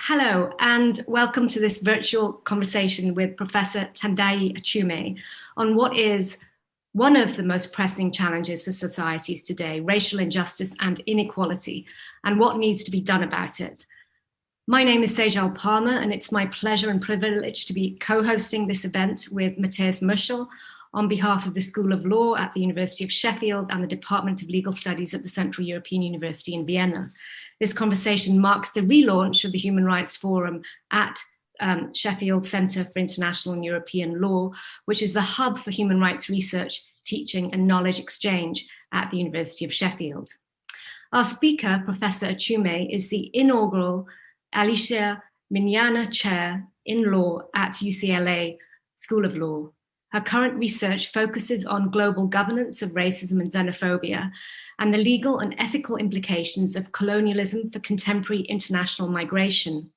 Hello, and welcome to this virtual conversation with Professor Tendayi Achiume on what is one of the most pressing challenges for societies today, racial injustice and inequality, and what needs to be done about it. My name is Sejal Parmar, and it's my pleasure and privilege to be co-hosting this event with Mathias Möschel on behalf of the School of Law at the University of Sheffield and the Department of Legal Studies at the Central European University in Vienna. This conversation marks the relaunch of the Human Rights Forum at Sheffield Centre for International and European Law, which is the hub for human rights research, teaching and knowledge exchange at the University of Sheffield. Our speaker, Professor Achiume, is the inaugural Alicia Mignana Chair in Law at UCLA School of Law. Her current research focuses on global governance of racism and xenophobia and the legal and ethical implications of colonialism for contemporary international migration.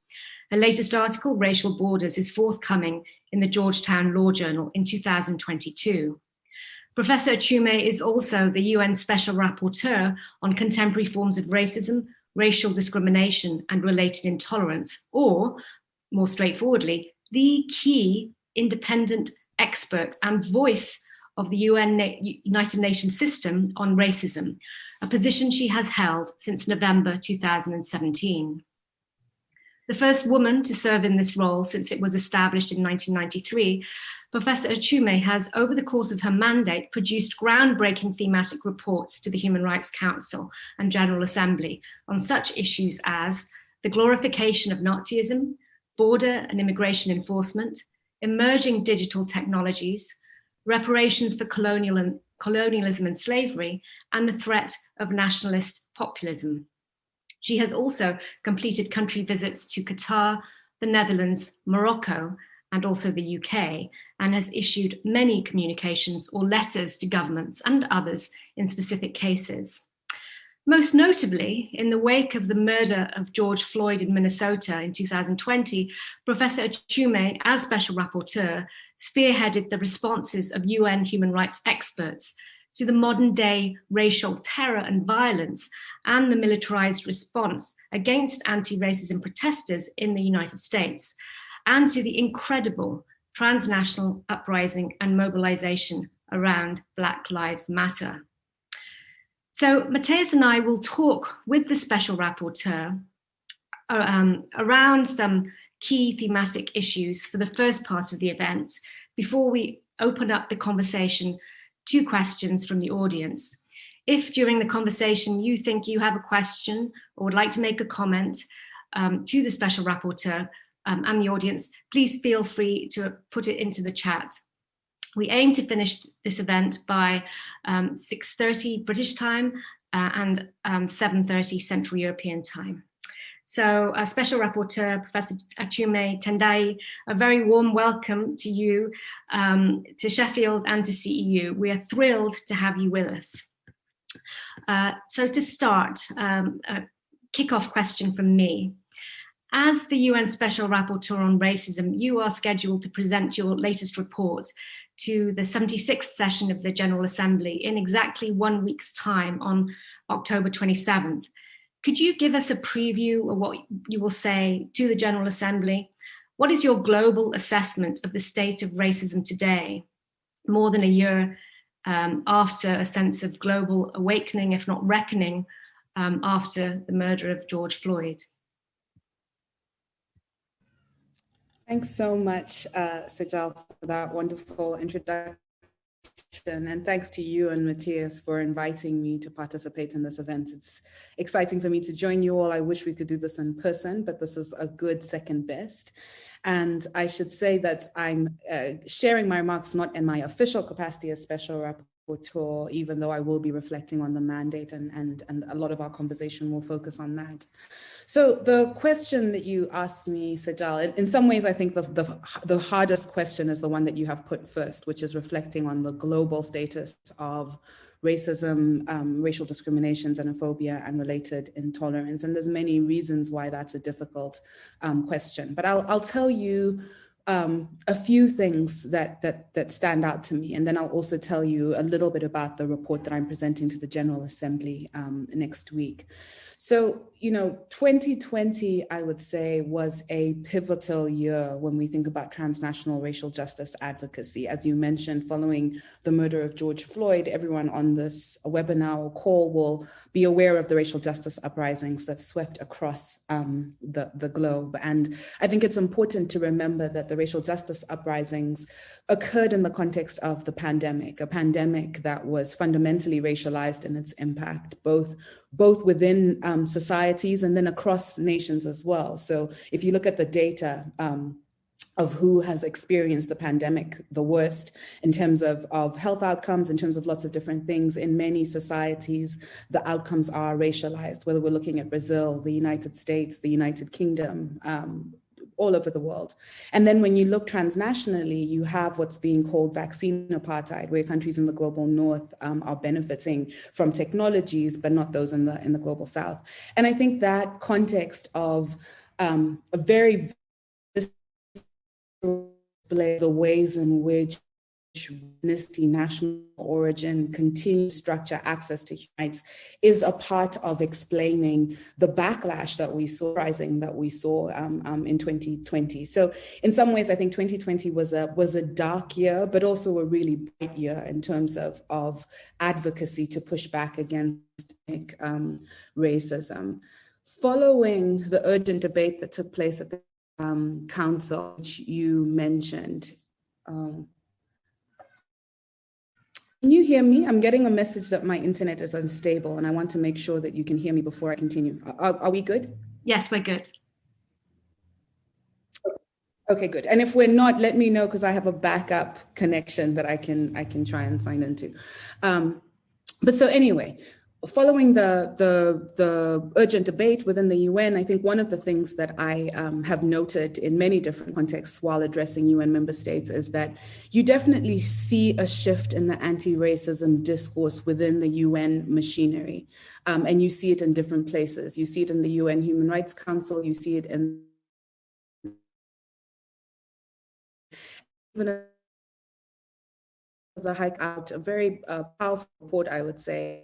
Her latest article, Racial Borders, is forthcoming in the Georgetown Law Journal in 2022. Professor Achiume is also the UN Special Rapporteur on contemporary forms of racism, racial discrimination, and related intolerance, or, more straightforwardly, the key independent expert and voice of the United Nations system on racism, a position she has held since November 2017. The first woman to serve in this role since it was established in 1993, Professor Achiume has, over the course of her mandate, produced groundbreaking thematic reports to the Human Rights Council and General Assembly on such issues as the glorification of Nazism, border and immigration enforcement, emerging digital technologies, reparations for colonialism and slavery, and the threat of nationalist populism. She has also completed country visits to Qatar, the Netherlands, Morocco, and also the UK, and has issued many communications or letters to governments and others in specific cases. Most notably, in the wake of the murder of George Floyd in Minnesota in 2020, Professor Achiume, as Special Rapporteur, spearheaded the responses of UN human rights experts to the modern day racial terror and violence and the militarized response against anti-racism protesters in the United States, and to the incredible transnational uprising and mobilization around Black Lives Matter. So Mathias and I will talk with the Special Rapporteur around some key thematic issues for the first part of the event before we open up the conversation to questions from the audience. If during the conversation you think you have a question or would like to make a comment to the Special Rapporteur and the audience, please feel free to put it into the chat. We aim to finish this event by 6:30 British time and 7:30 Central European time. So Special Rapporteur, Professor Achiume, Tendayi, a very warm welcome to you, to Sheffield and to CEU. We are thrilled to have you with us. So to start, a kickoff question from me. As the UN Special Rapporteur on Racism, you are scheduled to present your latest report to the 76th session of the General Assembly in exactly 1 week's time on October 27th. Could you give us a preview of what you will say to the General Assembly? What is your global assessment of the state of racism today, more than a year after a sense of global awakening, if not reckoning, after the murder of George Floyd? Thanks so much, Sejal, for that wonderful introduction. And thanks to you and Mathias for inviting me to participate in this event. It's exciting for me to join you all. I wish we could do this in person, but this is a good second best. And I should say that I'm sharing my remarks not in my official capacity as Special Rapporteur, even though I will be reflecting on the mandate and a lot of our conversation will focus on that. So the question that you asked me, Sejal, in some ways, I think the hardest question is the one that you have put first, which is reflecting on the global status of racism, racial discrimination, xenophobia, and related intolerance. And there's many reasons why that's a difficult question. But I'll tell you a few things that stand out to me, and then I'll also tell you a little bit about the report that I'm presenting to the General Assembly next week. So, 2020, I would say, was a pivotal year when we think about transnational racial justice advocacy. As you mentioned, following the murder of George Floyd, everyone on this webinar or call will be aware of the racial justice uprisings that swept across the globe. And I think it's important to remember that the racial justice uprisings occurred in the context of the pandemic, a pandemic that was fundamentally racialized in its impact, both within societies and then across nations as well. So if you look at the data of who has experienced the pandemic the worst in terms of health outcomes, in terms of lots of different things, in many societies, the outcomes are racialized, whether we're looking at Brazil, the United States, the United Kingdom, all over the world. And then when you look transnationally, you have what's being called vaccine apartheid, where countries in the global north are benefiting from technologies, but not those in the global south. And I think that context of a very display the ways in which ethnicity, national origin, continued structure, access to human rights is a part of explaining the backlash that we saw, rising that we saw in 2020. So in some ways, I think 2020 was a dark year, but also a really bright year in terms of advocacy to push back against racism. Following the urgent debate that took place at the council, which you mentioned, can you hear me? I'm getting a message that my internet is unstable, and I want to make sure that you can hear me before I continue. Are we good? Yes, we're good. Okay, good. And if we're not, let me know, because I have a backup connection that I can try and sign into. But so anyway, following the urgent debate within the UN, I think one of the things that I have noted in many different contexts while addressing UN member states is that you definitely see a shift in the anti-racism discourse within the UN machinery. And you see it in different places. You see it in the UN Human Rights Council, you see it in even as a hike out, a very powerful report, I would say,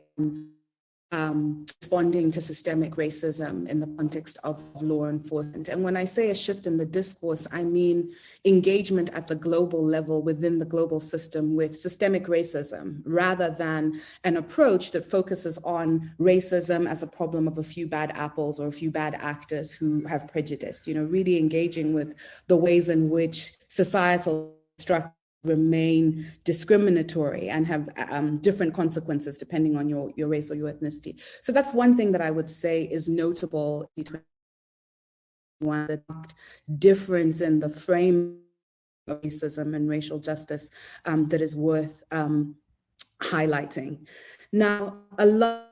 responding to systemic racism in the context of law enforcement. And when I say a shift in the discourse, I mean engagement at the global level within the global system with systemic racism, rather than an approach that focuses on racism as a problem of a few bad apples or a few bad actors who have prejudice, really engaging with the ways in which societal structures remain discriminatory and have different consequences depending on your race or your ethnicity. So that's one thing that I would say is notable. The difference in the frame of racism and racial justice that is worth highlighting. Now, a lot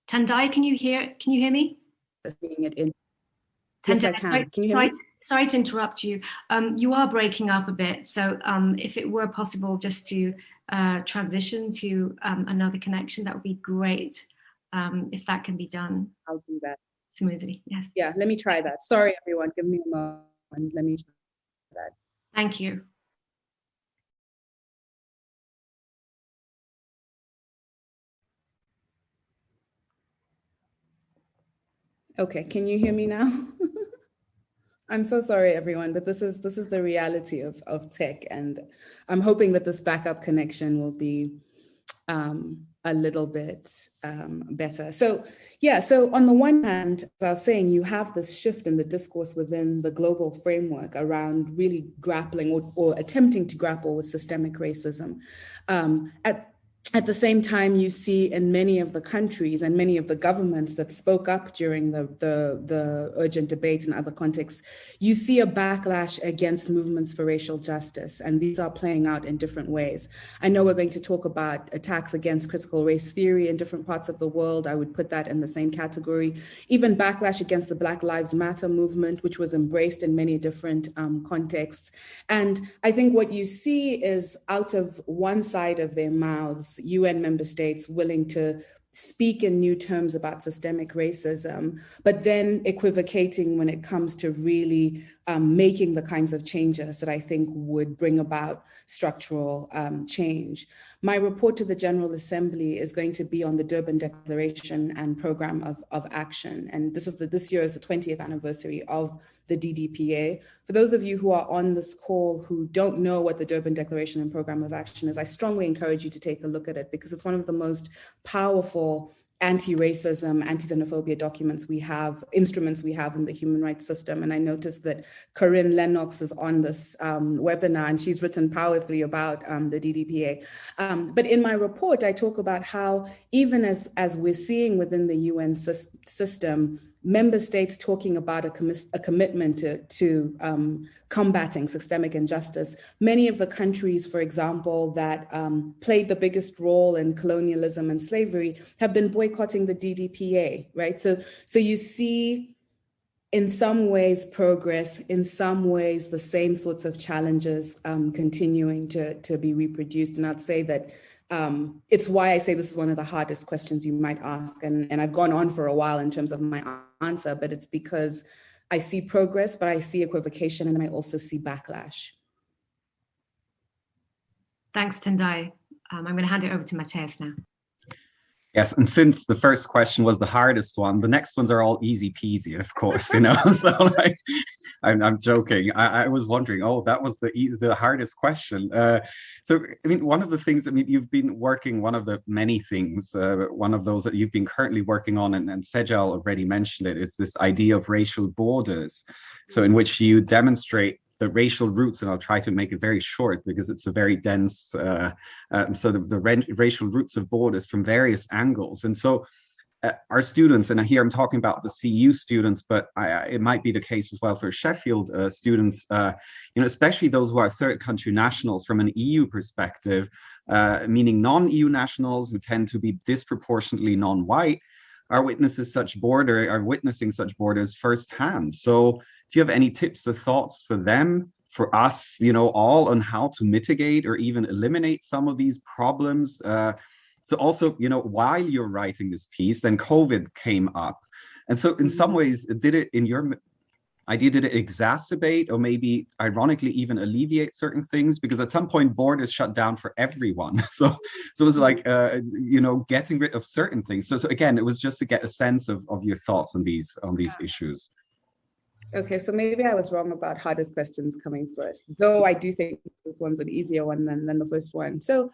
Tendayi, can you hear me? Seeing it in. Tendayi, yes, I can. Can you hear me? Sorry to interrupt you. You are breaking up a bit. So if it were possible just to transition to another connection, that would be great. If that can be done. I'll do that. Smoothly, yes. Yeah, let me try that. Sorry, everyone. Give me a moment. Let me try that. Thank you. Okay, can you hear me now? I'm so sorry, everyone, but this is the reality of tech, and I'm hoping that this backup connection will be a little bit better. So yeah, so on the one hand, as I was saying, you have this shift in the discourse within the global framework around really grappling or attempting to grapple with systemic racism. At the same time, you see in many of the countries and many of the governments that spoke up during the urgent debate and other contexts, you see a backlash against movements for racial justice. And these are playing out in different ways. I know we're going to talk about attacks against critical race theory in different parts of the world. I would put that in the same category. Even backlash against the Black Lives Matter movement, which was embraced in many different contexts. And I think what you see is out of one side of their mouths, UN member states willing to speak in new terms about systemic racism, but then equivocating when it comes to really making the kinds of changes that I think would bring about structural change. My report to the General Assembly is going to be on the Durban Declaration and Program of Action. And this year is the 20th anniversary of the DDPA. For those of you who are on this call who don't know what the Durban Declaration and Program of Action is, I strongly encourage you to take a look at it, because it's one of the most powerful anti-racism, anti-xenophobia instruments we have in the human rights system. And I noticed that Corinne Lennox is on this webinar, and she's written powerfully about the DDPA. But in my report, I talk about how even as we're seeing within the UN system, member states talking about a commitment to combating systemic injustice. Many of the countries, for example, that played the biggest role in colonialism and slavery have been boycotting the DDPA, right? So you see, in some ways, progress, in some ways, the same sorts of challenges continuing to be reproduced. And I'd say that it's why I say this is one of the hardest questions you might ask. And I've gone on for a while in terms of my answer, but it's because I see progress, but I see equivocation, and then I also see backlash. Thanks, Tendayi. I'm going to hand it over to Mathias now. Yes, and since the first question was the hardest one, the next ones are all easy peasy, of course, you know. So like, I'm joking. I was wondering, oh, that was the hardest question. So I mean, one of the things, I mean, you've been working, one of the many things, one of those that you've been currently working on, and Sejal already mentioned it, is this idea of racial borders. So in which you demonstrate the racial roots, and I'll try to make it very short because it's a very dense, so the racial roots of borders from various angles. And so our students, and here I'm talking about the CU students, but it might be the case as well for Sheffield students, you know, especially those who are third country nationals from an EU perspective, meaning non-EU nationals who tend to be disproportionately non-white, are witnessing such borders firsthand. So do you have any tips or thoughts for them, for us, you know, all on how to mitigate or even eliminate some of these problems? So also, you know, while you're writing this piece, then COVID came up. And so in some ways, did it exacerbate or maybe ironically even alleviate certain things? Because at some point borders shut down for everyone. So it was like, you know, getting rid of certain things. So again, it was just to get a sense of your thoughts on these issues. Okay, so maybe I was wrong about hardest questions coming first, though I do think this one's an easier one than the first one. So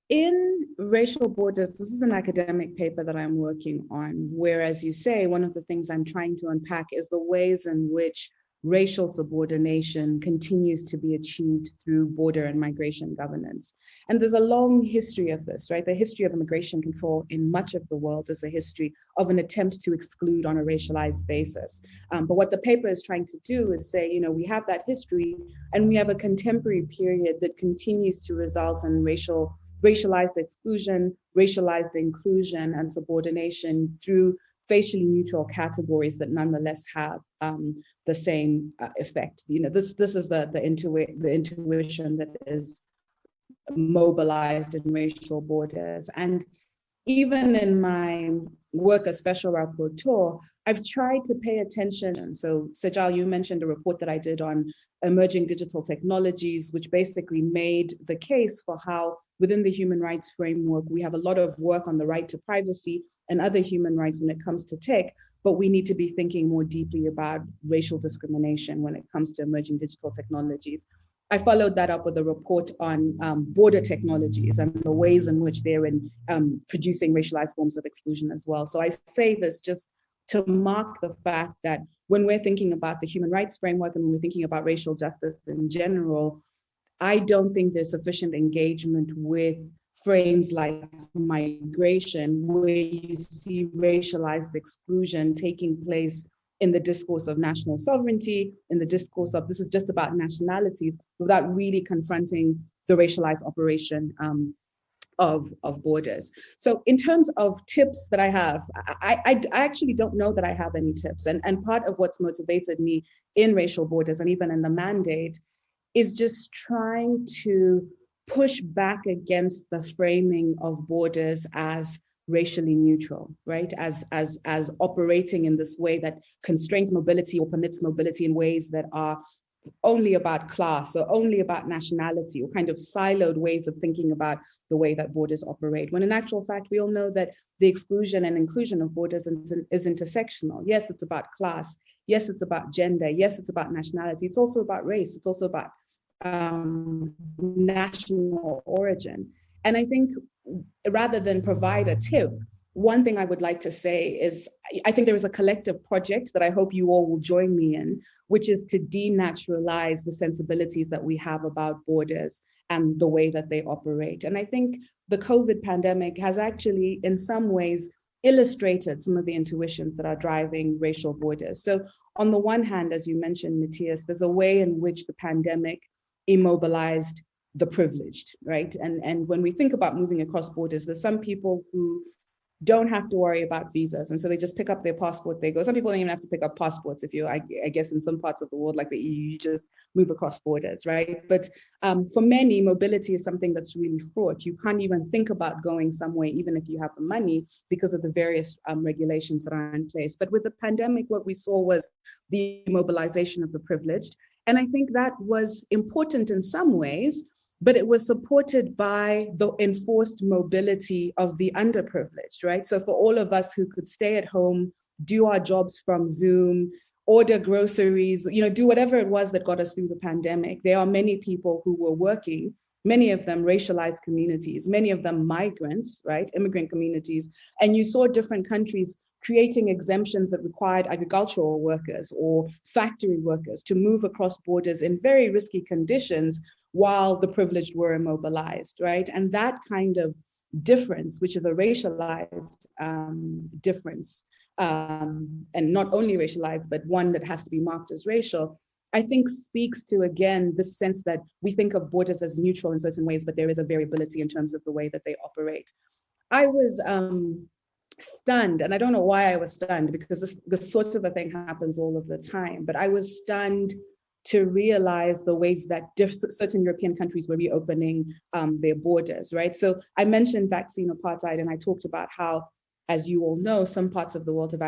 in racial borders, this is an academic paper that I'm working on, where, as you say, one of the things I'm trying to unpack is the ways in which racial subordination continues to be achieved through border and migration governance. And there's a long history of this, right? The history of immigration control in much of the world is the history of an attempt to exclude on a racialized basis. But what the paper is trying to do is say, you know, we have that history and we have a contemporary period that continues to result in racialized exclusion, racialized inclusion, and subordination through facially neutral categories that nonetheless have the same effect. You know, this is the intuition that is mobilized in racial borders. And even in my work as special rapporteur, I've tried to pay attention. So Sejal, you mentioned a report that I did on emerging digital technologies, which basically made the case for how within the human rights framework, we have a lot of work on the right to privacy and other human rights when it comes to tech, but we need to be thinking more deeply about racial discrimination when it comes to emerging digital technologies. I followed that up with a report on border technologies and the ways in which they're producing racialized forms of exclusion as well. So I say this just to mark the fact that when we're thinking about the human rights framework and when we're thinking about racial justice in general, I don't think there's sufficient engagement with frames like migration, where you see racialized exclusion taking place in the discourse of national sovereignty, in the discourse of this is just about nationalities, without really confronting the racialized operation of borders. So in terms of tips that I have, I actually don't know that I have any tips. And part of what's motivated me in racial borders and even in the mandate is just trying to push back against the framing of borders as racially neutral, right? As operating in this way that constrains mobility or permits mobility in ways that are only about class or only about nationality, or kind of siloed ways of thinking about the way that borders operate. When in actual fact, we all know that the exclusion and inclusion of borders is intersectional. Yes, it's about class. Yes, it's about gender. Yes, it's about nationality. It's also about race. It's also about national origin. And I think rather than provide a tip, one thing I would like to say is, I think there is a collective project that I hope you all will join me in, which is to denaturalize the sensibilities that we have about borders and the way that they operate. And I think the COVID pandemic has actually, in some ways, illustrated some of the intuitions that are driving racial borders. So on the one hand, as you mentioned, Mathias, there's a way in which the pandemic immobilized the privileged, right? And when we think about moving across borders, there's some people who don't have to worry about visas. And so they just pick up their passport, they go. Some people don't even have to pick up passports. If you, I guess in some parts of the world, like the EU, you just move across borders, right? But for many, mobility is something that's really fraught. You can't even think about going somewhere, even if you have the money, because of the various regulations that are in place. But with the pandemic, what we saw was the mobilization of the privileged. And I think that was important in some ways, but it was supported by the enforced mobility of the underprivileged, right? So for all of us who could stay at home, do our jobs from Zoom, order groceries, do whatever it was that got us through the pandemic, there are many people who were working, many of them racialized communities, many of them migrants, right? Immigrant communities. And you saw different countries creating exemptions that required agricultural workers or factory workers to move across borders in very risky conditions while the privileged were immobilized, right? And that kind of difference, which is a racialized difference, and not only racialized, but one that has to be marked as racial, I think speaks to, again, the sense that we think of borders as neutral in certain ways, but there is a variability in terms of the way that they operate. I was stunned, and I don't know why I was stunned, because this sort of a thing happens all of the time, but I was stunned to realize the ways that certain European countries were reopening their borders, right? So I mentioned vaccine apartheid, and I talked about how, as you all know, some parts of the world have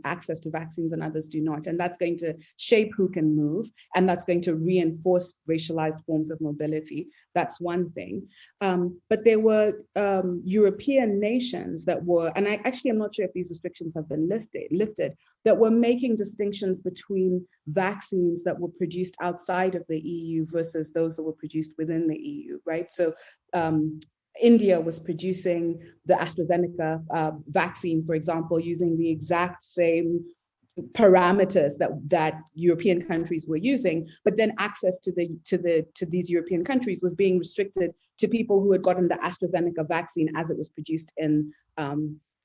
access to vaccines and others do not. And that's going to shape who can move, and that's going to reinforce racialized forms of mobility. That's one thing. But there were European nations that were, and I actually am not sure if these restrictions have been lifted, that were making distinctions between vaccines that were produced outside of the EU versus those that were produced within the EU, right? So India was producing the AstraZeneca vaccine, for example, using the exact same parameters that European countries were using, but then access to these European countries was being restricted to people who had gotten the AstraZeneca vaccine as it was produced in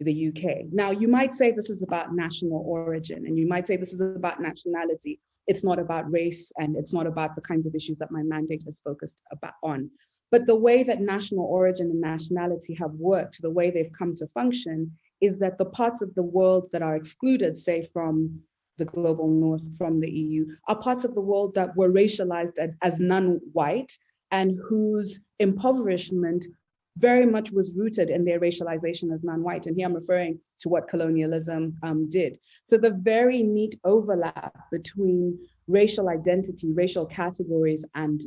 the UK. Now, you might say this is about national origin, and you might say this is about nationality. It's not about race, and it's not about the kinds of issues that my mandate has focused on. But the way that national origin and nationality have worked, the way they've come to function, is that the parts of the world that are excluded, say from the global north, from the EU, are parts of the world that were racialized as non-white, and whose impoverishment very much was rooted in their racialization as non-white. And here I'm referring to what colonialism did. So the very neat overlap between racial identity, racial categories, and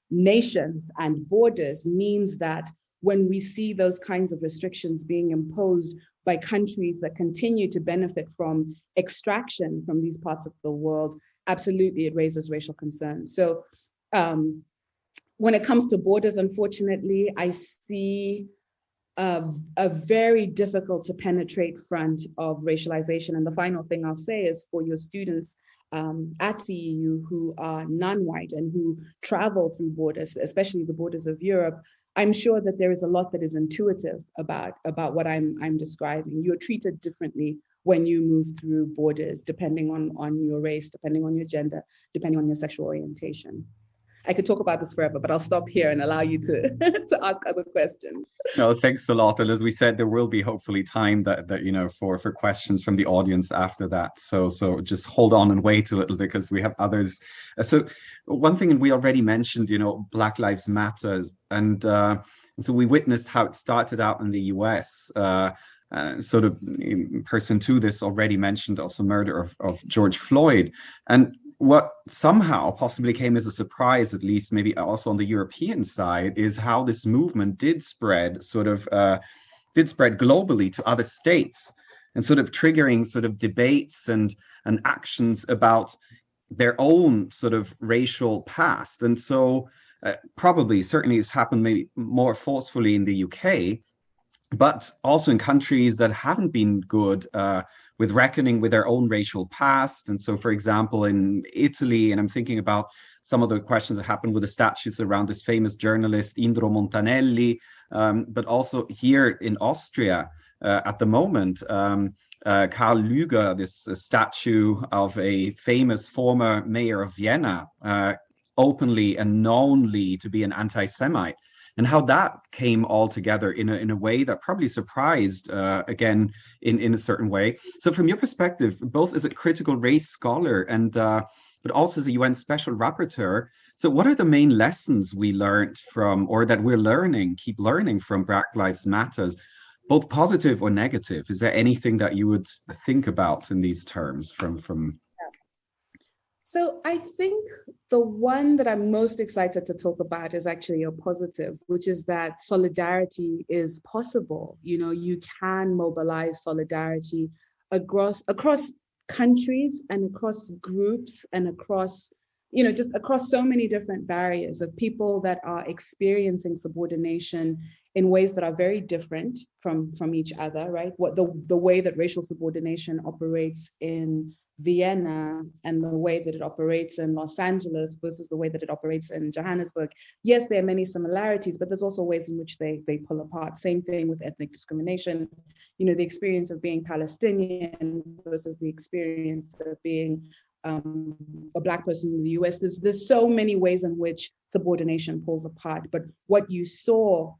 nations and borders means that when we see those kinds of restrictions being imposed by countries that continue to benefit from extraction from these parts of the world, absolutely it raises racial concern. So when it comes to borders, unfortunately, I see a very difficult to penetrate front of racialization. And the final thing I'll say is, for your students at CEU who are non-white and who travel through borders, especially the borders of Europe, I'm sure that there is a lot that is intuitive about what I'm describing. You're treated differently when you move through borders, depending on your race, depending on your gender, depending on your sexual orientation. I could talk about this forever, but I'll stop here and allow you to, to ask other questions. No, thanks a lot. And as we said, there will be hopefully time that for questions from the audience after that. So just hold on and wait a little, because we have others. So one thing, and we already mentioned, Black Lives Matter, and And so we witnessed how it started out in the US. Sort of in person to this already mentioned also murder of George Floyd. And what somehow possibly came as a surprise, at least maybe also on the European side, is how this movement did spread globally to other states, and sort of triggering sort of debates and actions about their own sort of racial past. And so probably, certainly it's happened maybe more forcefully in the UK, but also in countries that haven't been good with reckoning with their own racial past. And so, for example, in Italy, and I'm thinking about some of the questions that happened with the statutes around this famous journalist Indro Montanelli, but also here in Austria at the moment, Karl Lueger, this statue of a famous former mayor of Vienna, openly and knownly to be an anti-Semite. And how that came all together in a way that probably surprised, again, in a certain way. So from your perspective, both as a critical race scholar and but also as a UN special rapporteur, so what are the main lessons we learned from, or that we're learning, keep learning from Black Lives Matters, both positive or negative? Is there anything that you would think about in these terms from? So I think the one that I'm most excited to talk about is actually a positive, which is that solidarity is possible. You know, you can mobilize solidarity across countries and across groups and across, you know, just across so many different barriers of people that are experiencing subordination in ways that are very different from each other, right? What the way that racial subordination operates in Vienna and the way that it operates in Los Angeles versus the way that it operates in Johannesburg. Yes, there are many similarities, but there's also ways in which they pull apart. Same thing with ethnic discrimination. You know, the experience of being Palestinian versus the experience of being a Black person in the US. There's so many ways in which subordination pulls apart. But what you saw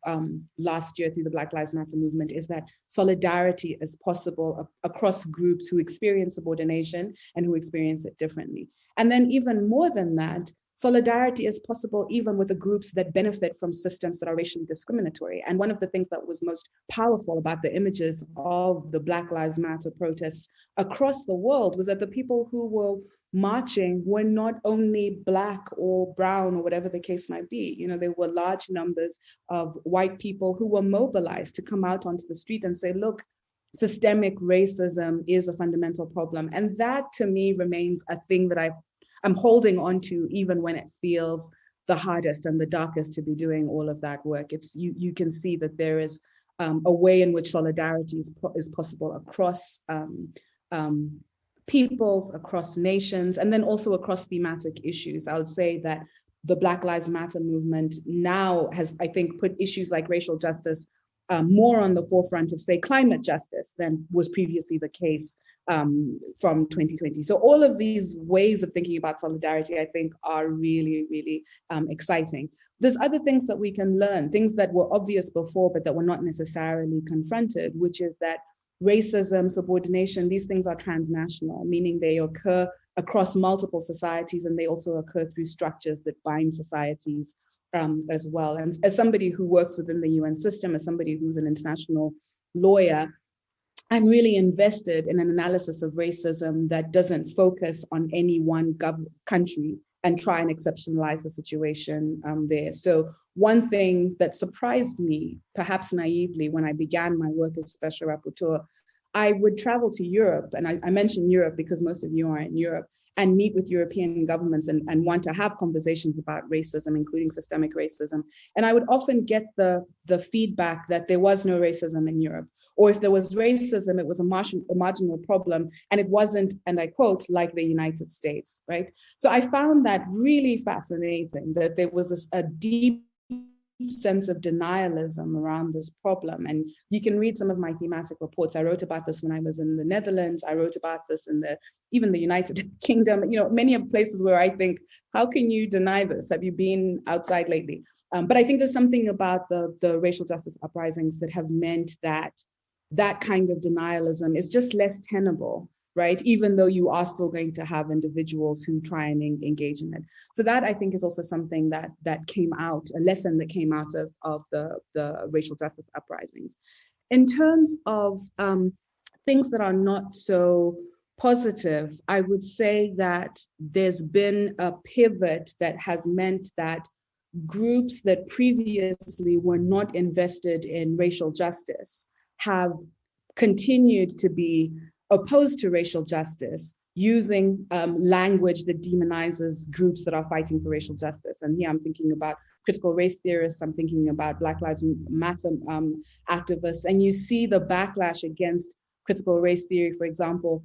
last year through the Black Lives Matter movement is that solidarity is possible across groups who experience subordination and who experience it differently. And then even more than that, solidarity is possible even with the groups that benefit from systems that are racially discriminatory. And one of the things that was most powerful about the images of the Black Lives Matter protests across the world was that the people who were marching were not only Black or brown or whatever the case might be. You know, there were large numbers of white people who were mobilized to come out onto the street and say, look, systemic racism is a fundamental problem. And that to me remains a thing that I'm holding on to even when it feels the hardest and the darkest to be doing all of that work. It's you can see that there is a way in which solidarity is possible across peoples, across nations, and then also across thematic issues. I would say that the Black Lives Matter movement now has, I think, put issues like racial justice more on the forefront of, say, climate justice than was previously the case from 2020. So all of these ways of thinking about solidarity, I think, are really, really exciting. There's other things that we can learn, things that were obvious before, but that were not necessarily confronted, which is that racism, subordination, these things are transnational, meaning they occur across multiple societies, and they also occur through structures that bind societies as well. And as somebody who works within the UN system, as somebody who's an international lawyer, I'm really invested in an analysis of racism that doesn't focus on any one country and try and exceptionalize the situation there. So one thing that surprised me, perhaps naively, when I began my work as special rapporteur, I would travel to Europe, and I mention Europe because most of you are in Europe, and meet with European governments and want to have conversations about racism, including systemic racism. And I would often get the feedback that there was no racism in Europe, or if there was racism, it was a marginal problem, and it wasn't, and I quote, like the United States, right? So I found that really fascinating, that there was a deep sense of denialism around this problem. And you can read some of my thematic reports. I wrote about this when I was in the Netherlands. I wrote about this in even the United Kingdom, you know, many of places where I think, how can you deny this? Have you been outside lately? But I think there's something about the racial justice uprisings that have meant that that kind of denialism is just less tenable. right? Even though you are still going to have individuals who try and engage in it. So that, I think, is also something that came out, a lesson that came out of the racial justice uprisings. In terms of things that are not so positive, I would say that there's been a pivot that has meant that groups that previously were not invested in racial justice have continued to be opposed to racial justice, using language that demonizes groups that are fighting for racial justice. And here I'm thinking about critical race theorists, I'm thinking about Black Lives Matter activists, and you see the backlash against critical race theory, for example,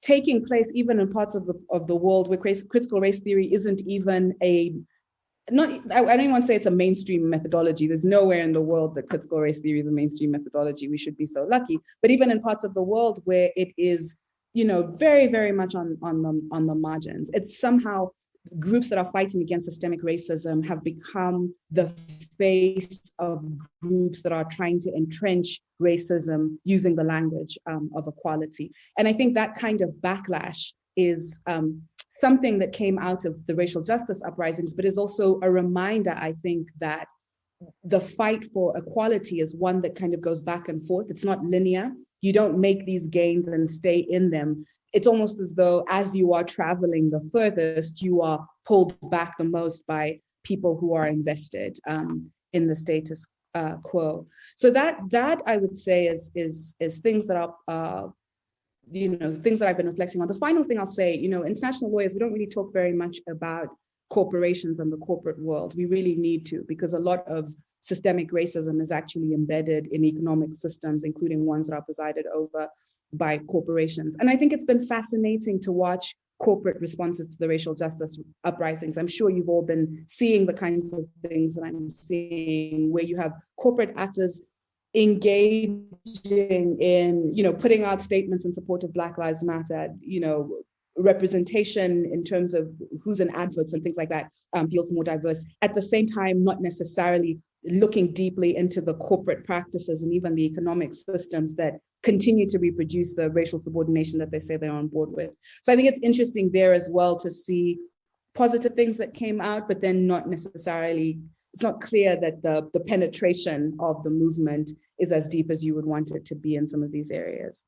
taking place even in parts of the world where critical race theory isn't even I don't even want to say it's a mainstream methodology. There's nowhere in the world that critical race theory is a mainstream methodology. We should be so lucky. But even in parts of the world where it is, very, very much on the margins, it's somehow groups that are fighting against systemic racism have become the face of groups that are trying to entrench racism using the language of equality. And I think that kind of backlash is something that came out of the racial justice uprisings, but is also a reminder, I think, that the fight for equality is one that kind of goes back and forth. It's not linear. You don't make these gains and stay in them. It's almost as though as you are traveling the furthest, you are pulled back the most by people who are invested in the status quo. So that I would say is things that are things that I've been reflecting on. The final thing I'll say, international lawyers, we don't really talk very much about corporations and the corporate world. We really need to, because a lot of systemic racism is actually embedded in economic systems, including ones that are presided over by corporations. And I think it's been fascinating to watch corporate responses to the racial justice uprisings. I'm sure you've all been seeing the kinds of things that I'm seeing, where you have corporate actors engaging in, putting out statements in support of Black Lives Matter, representation in terms of who's in adverts and things like that feels more diverse. At the same time, not necessarily looking deeply into the corporate practices and even the economic systems that continue to reproduce the racial subordination that they say they're on board with. So I think it's interesting there as well to see positive things that came out, but then not necessarily, it's not clear that the penetration of the movement is as deep as you would want it to be in some of these areas.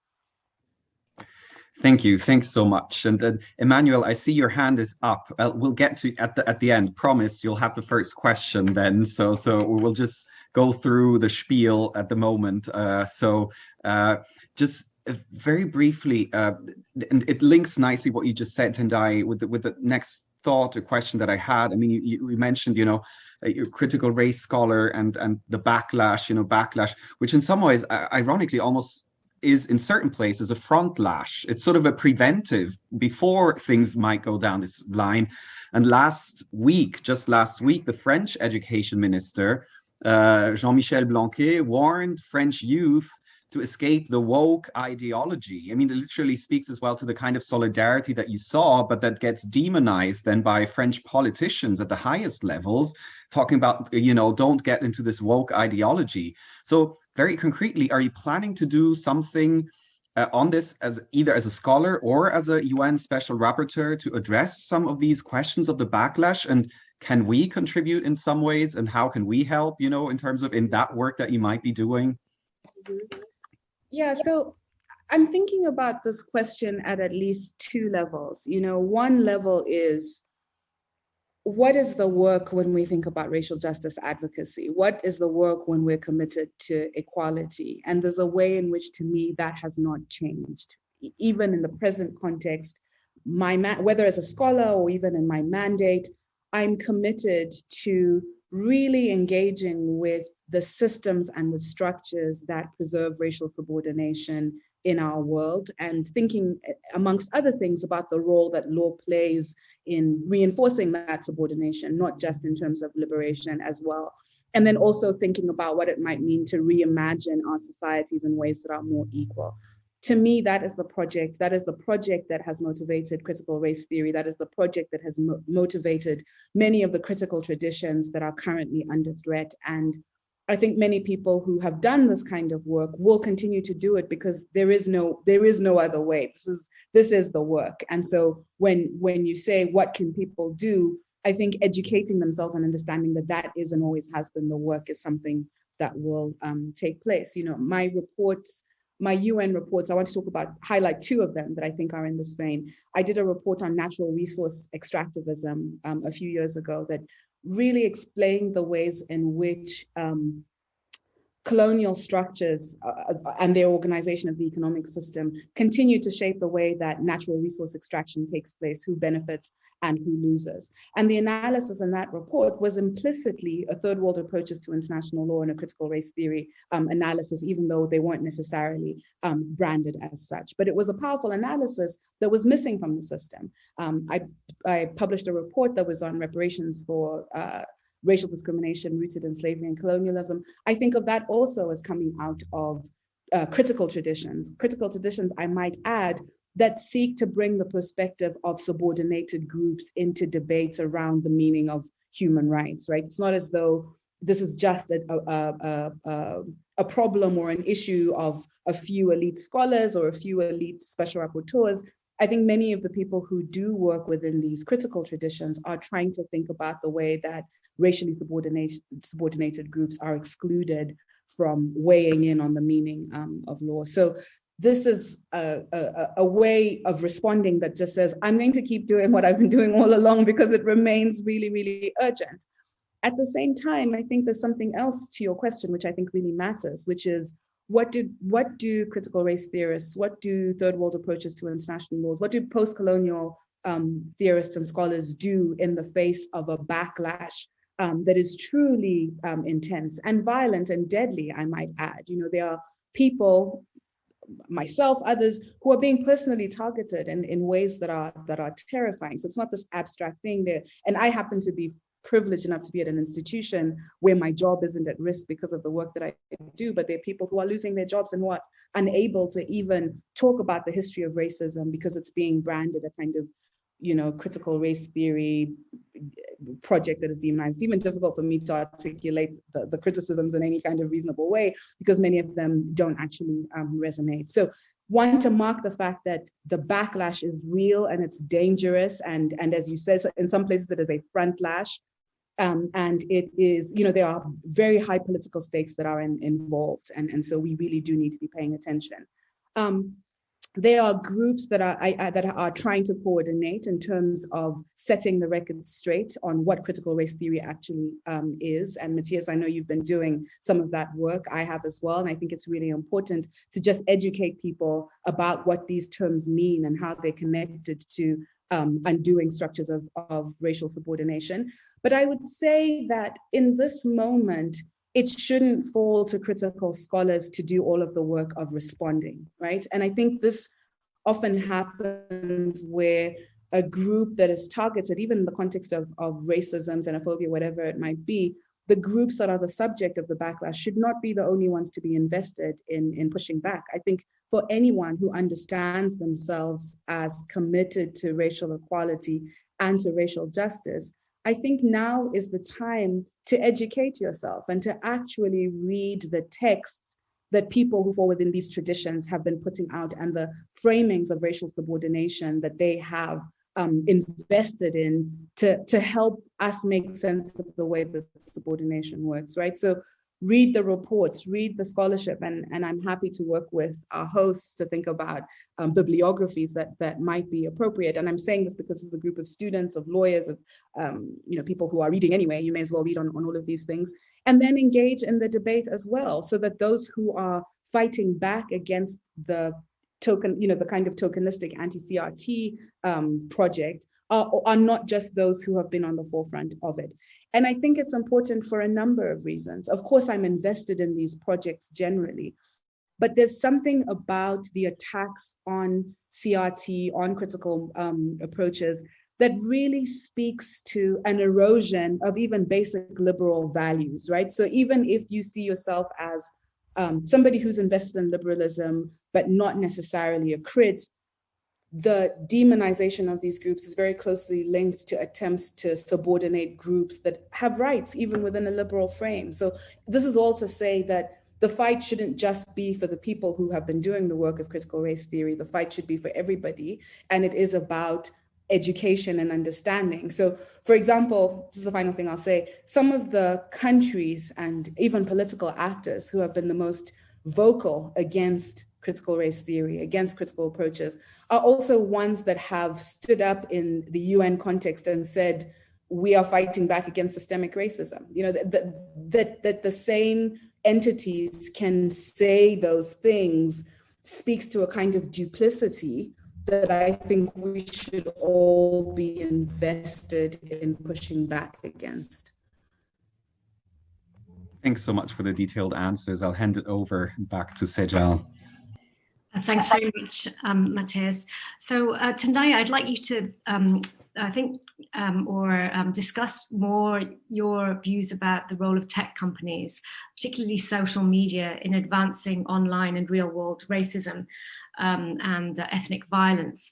Thank you. Thanks so much. And then, Emmanuel, I see your hand is up. We'll get to at the end. Promise you'll have the first question then. So we'll just go through the spiel at the moment. Just very briefly, and it links nicely what you just said, Tendayi, with the next thought or question that I had. I mean, you mentioned, you're a critical race scholar and the backlash, which in some ways, ironically, almost is in certain places a front lash. It's sort of a preventive before things might go down this line. And just last week, the French education minister, Jean-Michel Blanquer, warned French youth to escape the woke ideology. I mean, it literally speaks as well to the kind of solidarity that you saw, but that gets demonized then by French politicians at the highest levels, talking about, don't get into this woke ideology. So very concretely, are you planning to do something on this as either as a scholar or as a UN special rapporteur to address some of these questions of the backlash? And can we contribute in some ways? And how can we help, in terms of in that work that you might be doing? Yeah, so I'm thinking about this question at least two levels. One level is, what is the work when we think about racial justice advocacy? What is the work when we're committed to equality? And there's a way in which, to me, that has not changed. Even in the present context, whether as a scholar or even in my mandate, I'm committed to really engaging with the systems and the structures that preserve racial subordination in our world, and thinking, amongst other things, about the role that law plays in reinforcing that subordination, not just in terms of liberation as well. And then also thinking about what it might mean to reimagine our societies in ways that are more equal. To me, that is the project that has motivated critical race theory. That is the project that has motivated many of the critical traditions that are currently under threat. And I think many people who have done this kind of work will continue to do it because there is no other way. This is the work. And so when you say what can people do, I think educating themselves and understanding that is and always has been the work is something that will take place. You know, my UN reports, I want to highlight two of them that I think are in this vein. I did a report on natural resource extractivism a few years ago that really explained the ways in which colonial structures and their organization of the economic system continue to shape the way that natural resource extraction takes place, who benefits and who loses. And the analysis in that report was implicitly a third world approaches to international law and a critical race theory analysis, even though they weren't necessarily branded as such. But it was a powerful analysis that was missing from the system. I published a report that was on reparations for racial discrimination rooted in slavery and colonialism. I think of that also as coming out of critical traditions, I might add, that seek to bring the perspective of subordinated groups into debates around the meaning of human rights, right? It's not as though this is just a problem or an issue of a few elite scholars or a few elite special rapporteurs. I think many of the people who do work within these critical traditions are trying to think about the way that racially subordinated groups are excluded from weighing in on the meaning of law. So this is a way of responding that just says, I'm going to keep doing what I've been doing all along because it remains really, really urgent. At the same time, I think there's something else to your question, which I think really matters, which is, what do critical race theorists, what do third world approaches to international laws, what do post-colonial theorists and scholars do in the face of a backlash that is truly intense and violent and deadly, I might add? You know, there are people, myself, others, who are being personally targeted in ways that are terrifying. So it's not this abstract thing there. And I happen to be privileged enough to be at an institution where my job isn't at risk because of the work that I do, but there are people who are losing their jobs and who are unable to even talk about the history of racism because it's being branded a kind of, you know, critical race theory project that is demonized. It's even difficult for me to articulate the criticisms in any kind of reasonable way because many of them don't actually resonate. So one, to mark the fact that the backlash is real and it's dangerous, and as you said, in some places it is a front lash, and it is, you know, there are very high political stakes that are involved, and so we really do need to be paying attention. There are groups that are trying to coordinate in terms of setting the record straight on what critical race theory actually is. And Mathias, I know you've been doing some of that work. I have as well. And I think it's really important to just educate people about what these terms mean and how they're connected to undoing structures of racial subordination. But I would say that in this moment, it shouldn't fall to critical scholars to do all of the work of responding, right? And I think this often happens where a group that is targeted, even in the context of racism, xenophobia, whatever it might be, the groups that are the subject of the backlash should not be the only ones to be invested in pushing back. I think for anyone who understands themselves as committed to racial equality and to racial justice, I think now is the time to educate yourself and to actually read the texts that people who fall within these traditions have been putting out and the framings of racial subordination that they have invested in to help us make sense of the way that subordination works, right? So read the reports, read the scholarship, and I'm happy to work with our hosts to think about bibliographies that might be appropriate. And I'm saying this because it's a group of students, of lawyers, of people who are reading anyway. You may as well read on all of these things, and then engage in the debate as well, so that those who are fighting back against the the kind of tokenistic anti-CRT project are not just those who have been on the forefront of it. And I think it's important for a number of reasons. Of course, I'm invested in these projects generally, but there's something about the attacks on CRT, on critical approaches, that really speaks to an erosion of even basic liberal values, right? So even if you see yourself as somebody who's invested in liberalism, but not necessarily a crit, the demonization of these groups is very closely linked to attempts to subordinate groups that have rights, even within a liberal frame. So this is all to say that the fight shouldn't just be for the people who have been doing the work of critical race theory. The fight should be for everybody. And it is about education and understanding. So, for example, this is the final thing I'll say, some of the countries and even political actors who have been the most vocal against critical race theory, against critical approaches, are also ones that have stood up in the UN context and said, we are fighting back against systemic racism. You know, that the same entities can say those things speaks to a kind of duplicity that I think we should all be invested in pushing back against. Thanks so much for the detailed answers. I'll hand it over back to Sejal. Thanks very much, Mathias. So Tendayi, I'd like you to discuss more your views about the role of tech companies, particularly social media, in advancing online and real-world racism and ethnic violence.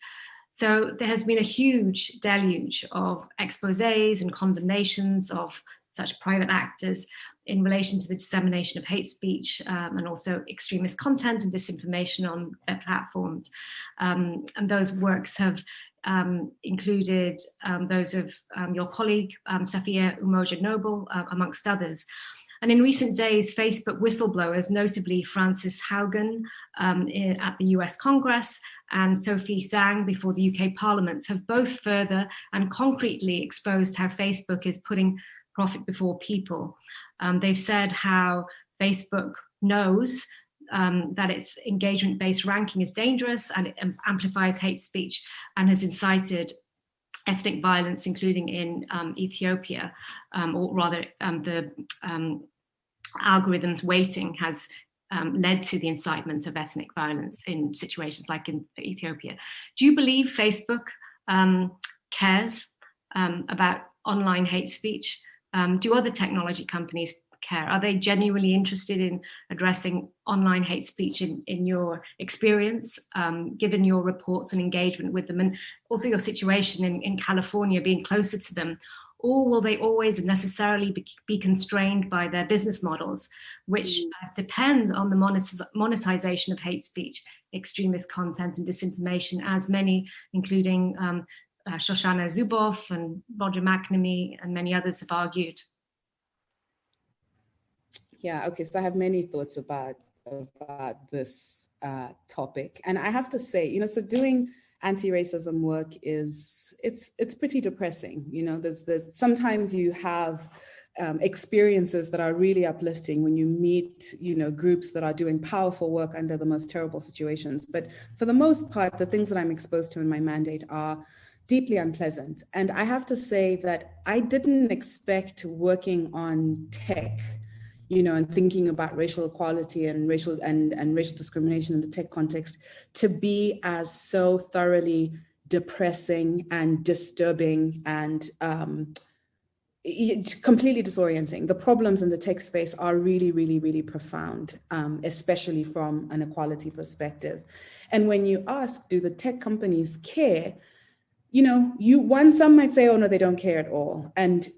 So there has been a huge deluge of exposés and condemnations of such private actors in relation to the dissemination of hate speech and also extremist content and disinformation on their platforms. And those works have included those of your colleague, Safia Umoja-Noble, amongst others. And in recent days, Facebook whistleblowers, notably Frances Haugen at the US Congress and Sophie Zhang before the UK Parliament, have both further and concretely exposed how Facebook is putting profit before people. They've said how Facebook knows that its engagement-based ranking is dangerous and it amplifies hate speech and has incited ethnic violence, including in Ethiopia, or rather the algorithms weighting has led to the incitement of ethnic violence in situations like in Ethiopia. Do you believe Facebook cares about online hate speech? Do other technology companies care? Are they genuinely interested in addressing online hate speech in your experience, given your reports and engagement with them, and also your situation in California being closer to them? Or will they always and necessarily be constrained by their business models, which depend on the monetization of hate speech, extremist content and disinformation, as many, including Shoshana Zuboff and Roger McNamee and many others have argued? Yeah, okay, so I have many thoughts about this topic. And I have to say, you know, so doing anti-racism work it's pretty depressing. You know, sometimes you have experiences that are really uplifting when you meet, you know, groups that are doing powerful work under the most terrible situations. But for the most part, the things that I'm exposed to in my mandate are deeply unpleasant. And I have to say that I didn't expect working on tech, you know, and thinking about racial equality and racial discrimination in the tech context to be as so thoroughly depressing and disturbing and completely disorienting. The problems in the tech space are really, really, really profound, especially from an equality perspective. And when you ask, do the tech companies care? You know, some might say, oh no, they don't care at all. And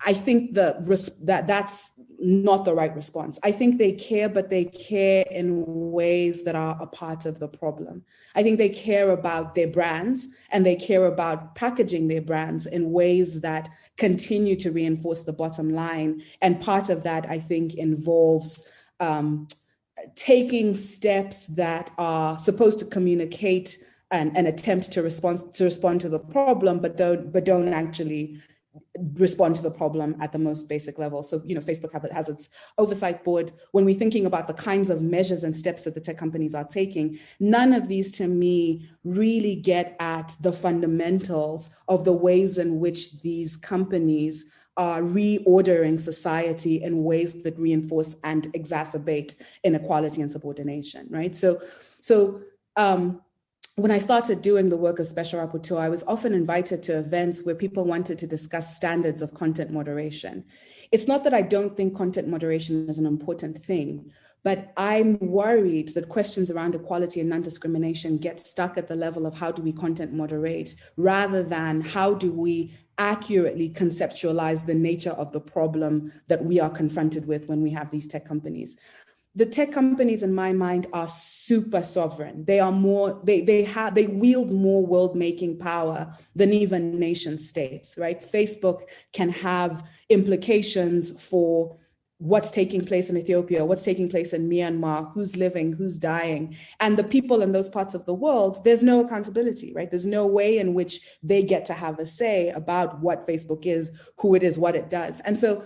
I think that's not the right response. I think they care, but they care in ways that are a part of the problem. I think they care about their brands and they care about packaging their brands in ways that continue to reinforce the bottom line. And part of that, I think, involves taking steps that are supposed to communicate and attempt to respond to the problem, but don't actually respond to the problem at the most basic level. So, you know, Facebook has its oversight board. When we're thinking about the kinds of measures and steps that the tech companies are taking, none of these to me really get at the fundamentals of the ways in which these companies are reordering society in ways that reinforce and exacerbate inequality and subordination, right? So when I started doing the work of Special Rapporteur, I was often invited to events where people wanted to discuss standards of content moderation. It's not that I don't think content moderation is an important thing, But I'm worried that questions around equality and non-discrimination get stuck at the level of how do we content moderate, rather than how do we accurately conceptualize the nature of the problem that we are confronted with when we have these tech companies. The tech companies, in my mind, are super sovereign. They are more, they wield more world-making power than even nation states, right? Facebook can have implications for what's taking place in Ethiopia, what's taking place in Myanmar, who's living, who's dying. And the people in those parts of the world, there's no accountability, right? There's no way in which they get to have a say about what Facebook is, who it is, what it does. And so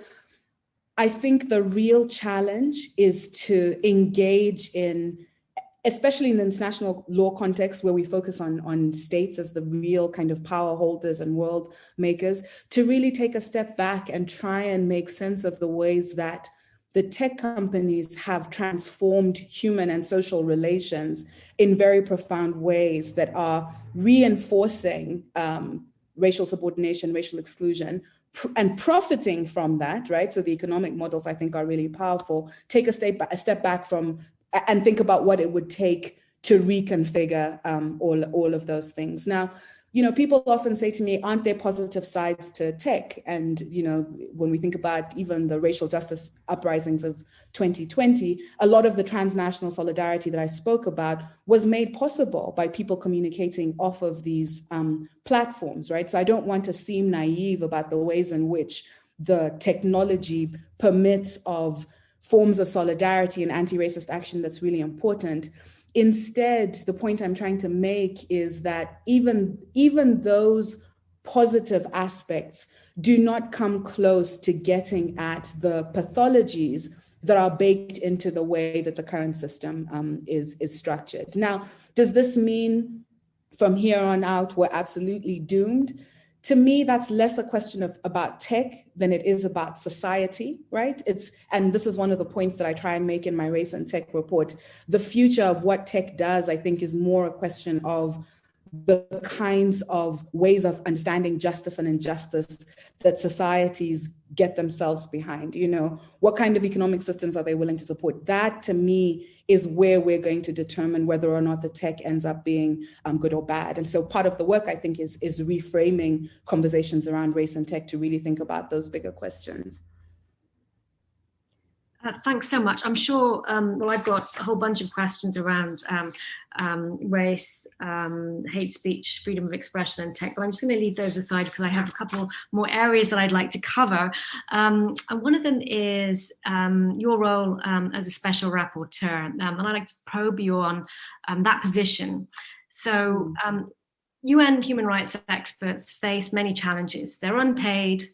I think the real challenge is to engage in, especially in the international law context where we focus on states as the real kind of power holders and world makers, to really take a step back and try and make sense of the ways that the tech companies have transformed human and social relations in very profound ways that are reinforcing racial subordination, racial exclusion, and profiting from that, right? So the economic models, I think, are really powerful. Take a step back from and think about what it would take to reconfigure all of those things. Now, you know, people often say to me, aren't there positive sides to tech? And, you know, when we think about even the racial justice uprisings of 2020, a lot of the transnational solidarity that I spoke about was made possible by people communicating off of these platforms, right? So I don't want to seem naive about the ways in which the technology permits of forms of solidarity and anti-racist action that's really important. Instead, the point I'm trying to make is that even those positive aspects do not come close to getting at the pathologies that are baked into the way that the current system is structured. Now, does this mean from here on out we're absolutely doomed? To me, that's less a question about tech than it is about society, right? And this is one of the points that I try and make in my Race and Tech report. The future of what tech does, I think, is more a question of the kinds of ways of understanding justice and injustice that societies get themselves behind. You know, what kind of economic systems are they willing to support? That, to me, is where we're going to determine whether or not the tech ends up being good or bad. And so part of the work, I think, is reframing conversations around race and tech to really think about those bigger questions. Thanks so much. I'm sure, well, I've got a whole bunch of questions around race, hate speech, freedom of expression and tech, but I'm just going to leave those aside because I have a couple more areas that I'd like to cover. And one of them is your role as a special rapporteur, and I'd like to probe you on that position. So UN human rights experts face many challenges. They're unpaid,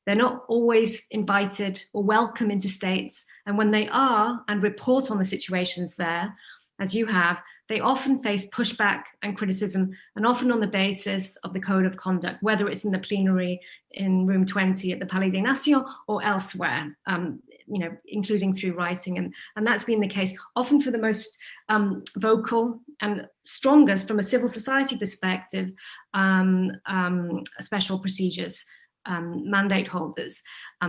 they're not always invited or welcome into states. And when they are and report on the situations there, as you have, they often face pushback and criticism, and often on the basis of the code of conduct, whether it's in the plenary in room 20 at the Palais des Nations or elsewhere, you know, including through writing. And that's been the case often for the most vocal and strongest from a civil society perspective, special procedures mandate holders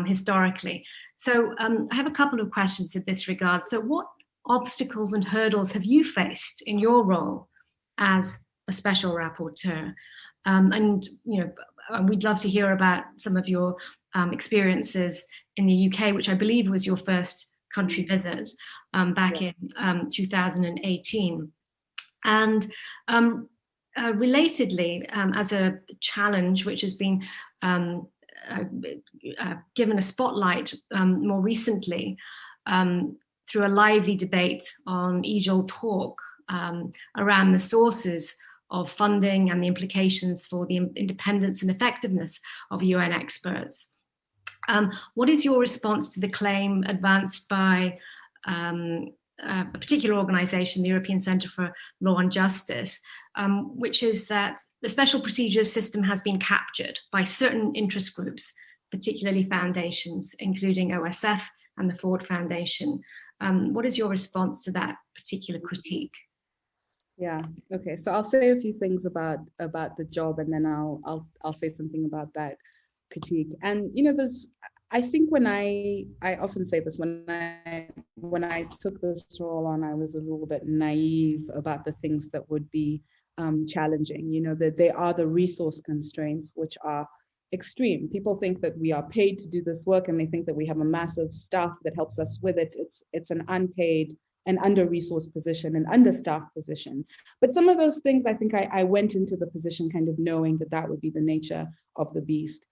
historically. So I have a couple of questions in this regard. So what obstacles and hurdles have you faced in your role as a special rapporteur? And you know, we'd love to hear about some of your experiences in the UK, which I believe was your first country visit back in 2018. And relatedly, as a challenge which has been given a spotlight more recently through a lively debate on Ejal Talk around the sources of funding and the implications for the independence and effectiveness of UN experts. What is your response to the claim advanced by a particular organisation, the European Centre for Law and Justice, which is that the special procedures system has been captured by certain interest groups, particularly foundations, including OSF and the Ford Foundation? What is your response to that particular critique? Yeah, okay, so I'll say a few things about the job, and then I'll say something about that critique. And you know, I think when I often say this, when I took this role on, I was a little bit naive about the things that would be challenging. You know, that they are the resource constraints, which are extreme. People think that we are paid to do this work, and they think that we have a massive staff that helps us with it. It's an unpaid and under-resourced position, an understaffed position. But some of those things, I think I went into the position kind of knowing that that would be the nature of the beast.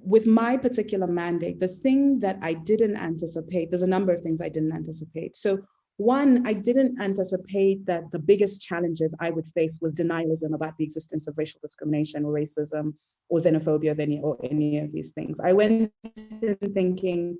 With my particular mandate, the thing that I didn't anticipate, there's a number of things I didn't anticipate. So one, I didn't anticipate that the biggest challenges I would face was denialism about the existence of racial discrimination or racism or xenophobia or any of these things. I went in thinking,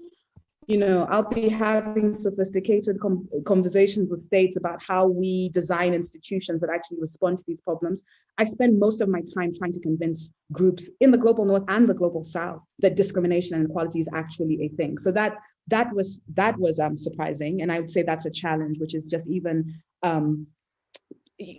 you know, I'll be having sophisticated conversations with states about how we design institutions that actually respond to these problems. I spend most of my time trying to convince groups in the global north and the global south that discrimination and inequality is actually a thing. So that was surprising, and I would say that's a challenge, which is just even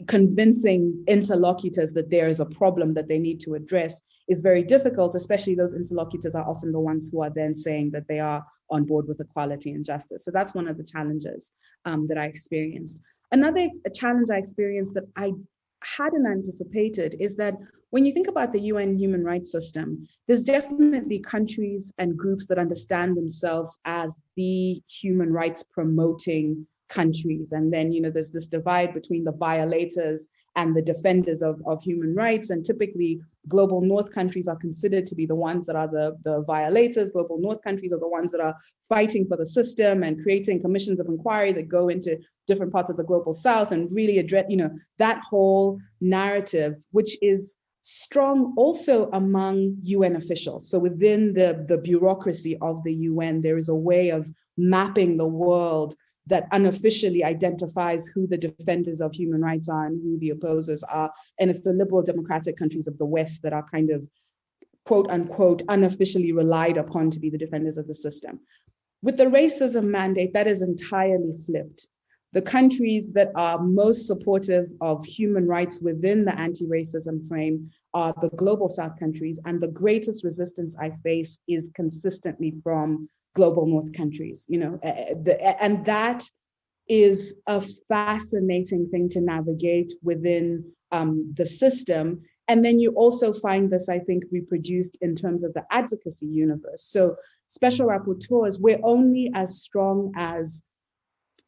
convincing interlocutors that there is a problem that they need to address is very difficult, especially those interlocutors are often the ones who are then saying that they are on board with equality and justice. So that's one of the challenges that I experienced. Another challenge I experienced that I hadn't anticipated is that when you think about the UN human rights system, there's definitely countries and groups that understand themselves as the human rights promoting countries. And then, you know, there's this divide between the violators and the defenders of human rights. And typically, global north countries are considered to be the ones that are the violators. Global north countries are the ones that are fighting for the system and creating commissions of inquiry that go into different parts of the global south and really address, you know, that whole narrative, which is strong also among UN officials. So within the bureaucracy of the UN, there is a way of mapping the world that unofficially identifies who the defenders of human rights are and who the opposers are. And it's the liberal democratic countries of the West that are kind of, quote unquote, unofficially relied upon to be the defenders of the system. With the racism mandate, that is entirely flipped. The countries that are most supportive of human rights within the anti-racism frame are the global South countries, and the greatest resistance I face is consistently from global North countries, you know, and that is a fascinating thing to navigate within the system. And then you also find this, I think, reproduced in terms of the advocacy universe. So special rapporteurs, we're only as strong as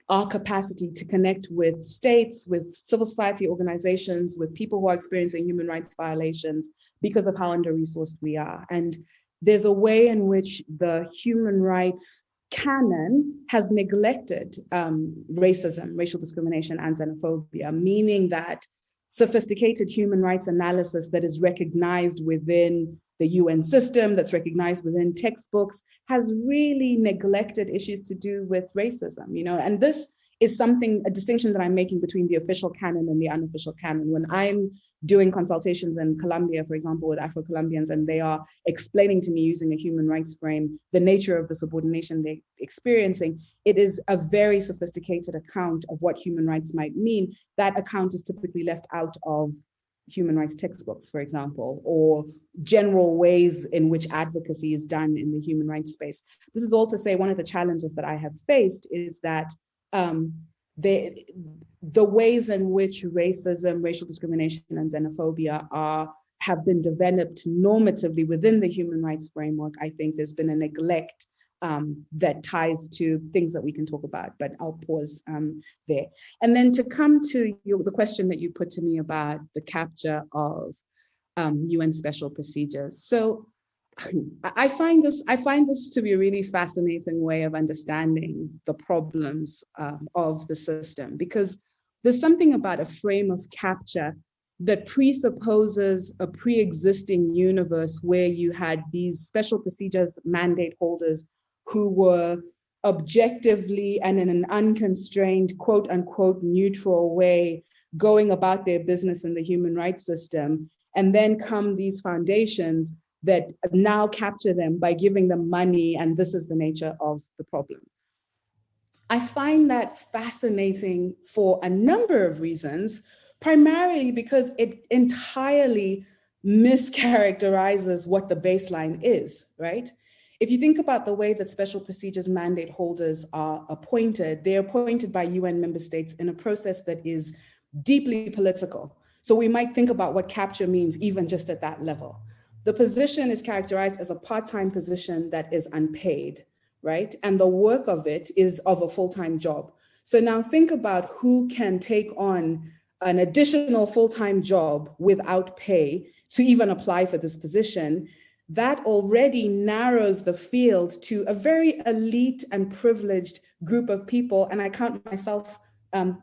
our capacity to connect with states, with civil society organizations, with people who are experiencing human rights violations because of how under-resourced we are. And there's a way in which the human rights canon has neglected racism, racial discrimination, and xenophobia, meaning that sophisticated human rights analysis that is recognized within the UN system, that's recognized within textbooks, has really neglected issues to do with racism, you know, and this is a distinction that I'm making between the official canon and the unofficial canon. When I'm doing consultations in Colombia, for example, with Afro-Colombians, and they are explaining to me using a human rights frame, the nature of the subordination they're experiencing, it is a very sophisticated account of what human rights might mean. That account is typically left out of human rights textbooks, for example, or general ways in which advocacy is done in the human rights space. This is all to say one of the challenges that I have faced is that the ways in which racism, racial discrimination, and xenophobia have been developed normatively within the human rights framework, I think there's been a neglect that ties to things that we can talk about, but I'll pause there. And then to come to the question that you put to me about the capture of UN special procedures. So I find this to be a really fascinating way of understanding the problems of the system, because there's something about a frame of capture that presupposes a pre-existing universe where you had these special procedures mandate holders who were objectively and in an unconstrained, quote unquote, neutral way going about their business in the human rights system. And then come these foundations that now capture them by giving them money, and this is the nature of the problem. I find that fascinating for a number of reasons, primarily because it entirely mischaracterizes what the baseline is, right? if you think about the way that special procedures mandate holders are appointed, they're appointed by UN member states in a process that is deeply political. So we might think about what capture means even just at that level. The position is characterized as a part-time position that is unpaid, right? And the work of it is of a full-time job. So now think about who can take on an additional full-time job without pay to even apply for this position. That already narrows the field to a very elite and privileged group of people. And I count myself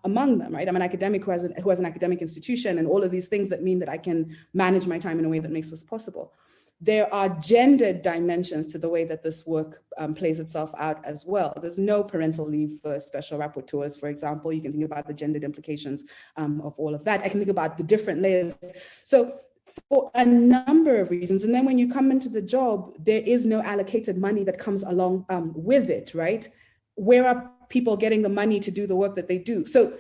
among them, right? I'm an academic who has an academic institution and all of these things that mean that I can manage my time in a way that makes this possible. There are gendered dimensions to the way that this work plays itself out as well. There's no parental leave for special rapporteurs, for example. You can think about the gendered implications of all of that. I can think about the different layers. So for a number of reasons, and then when you come into the job, there is no allocated money that comes along with it, right? Where are people getting the money to do the work that they do? So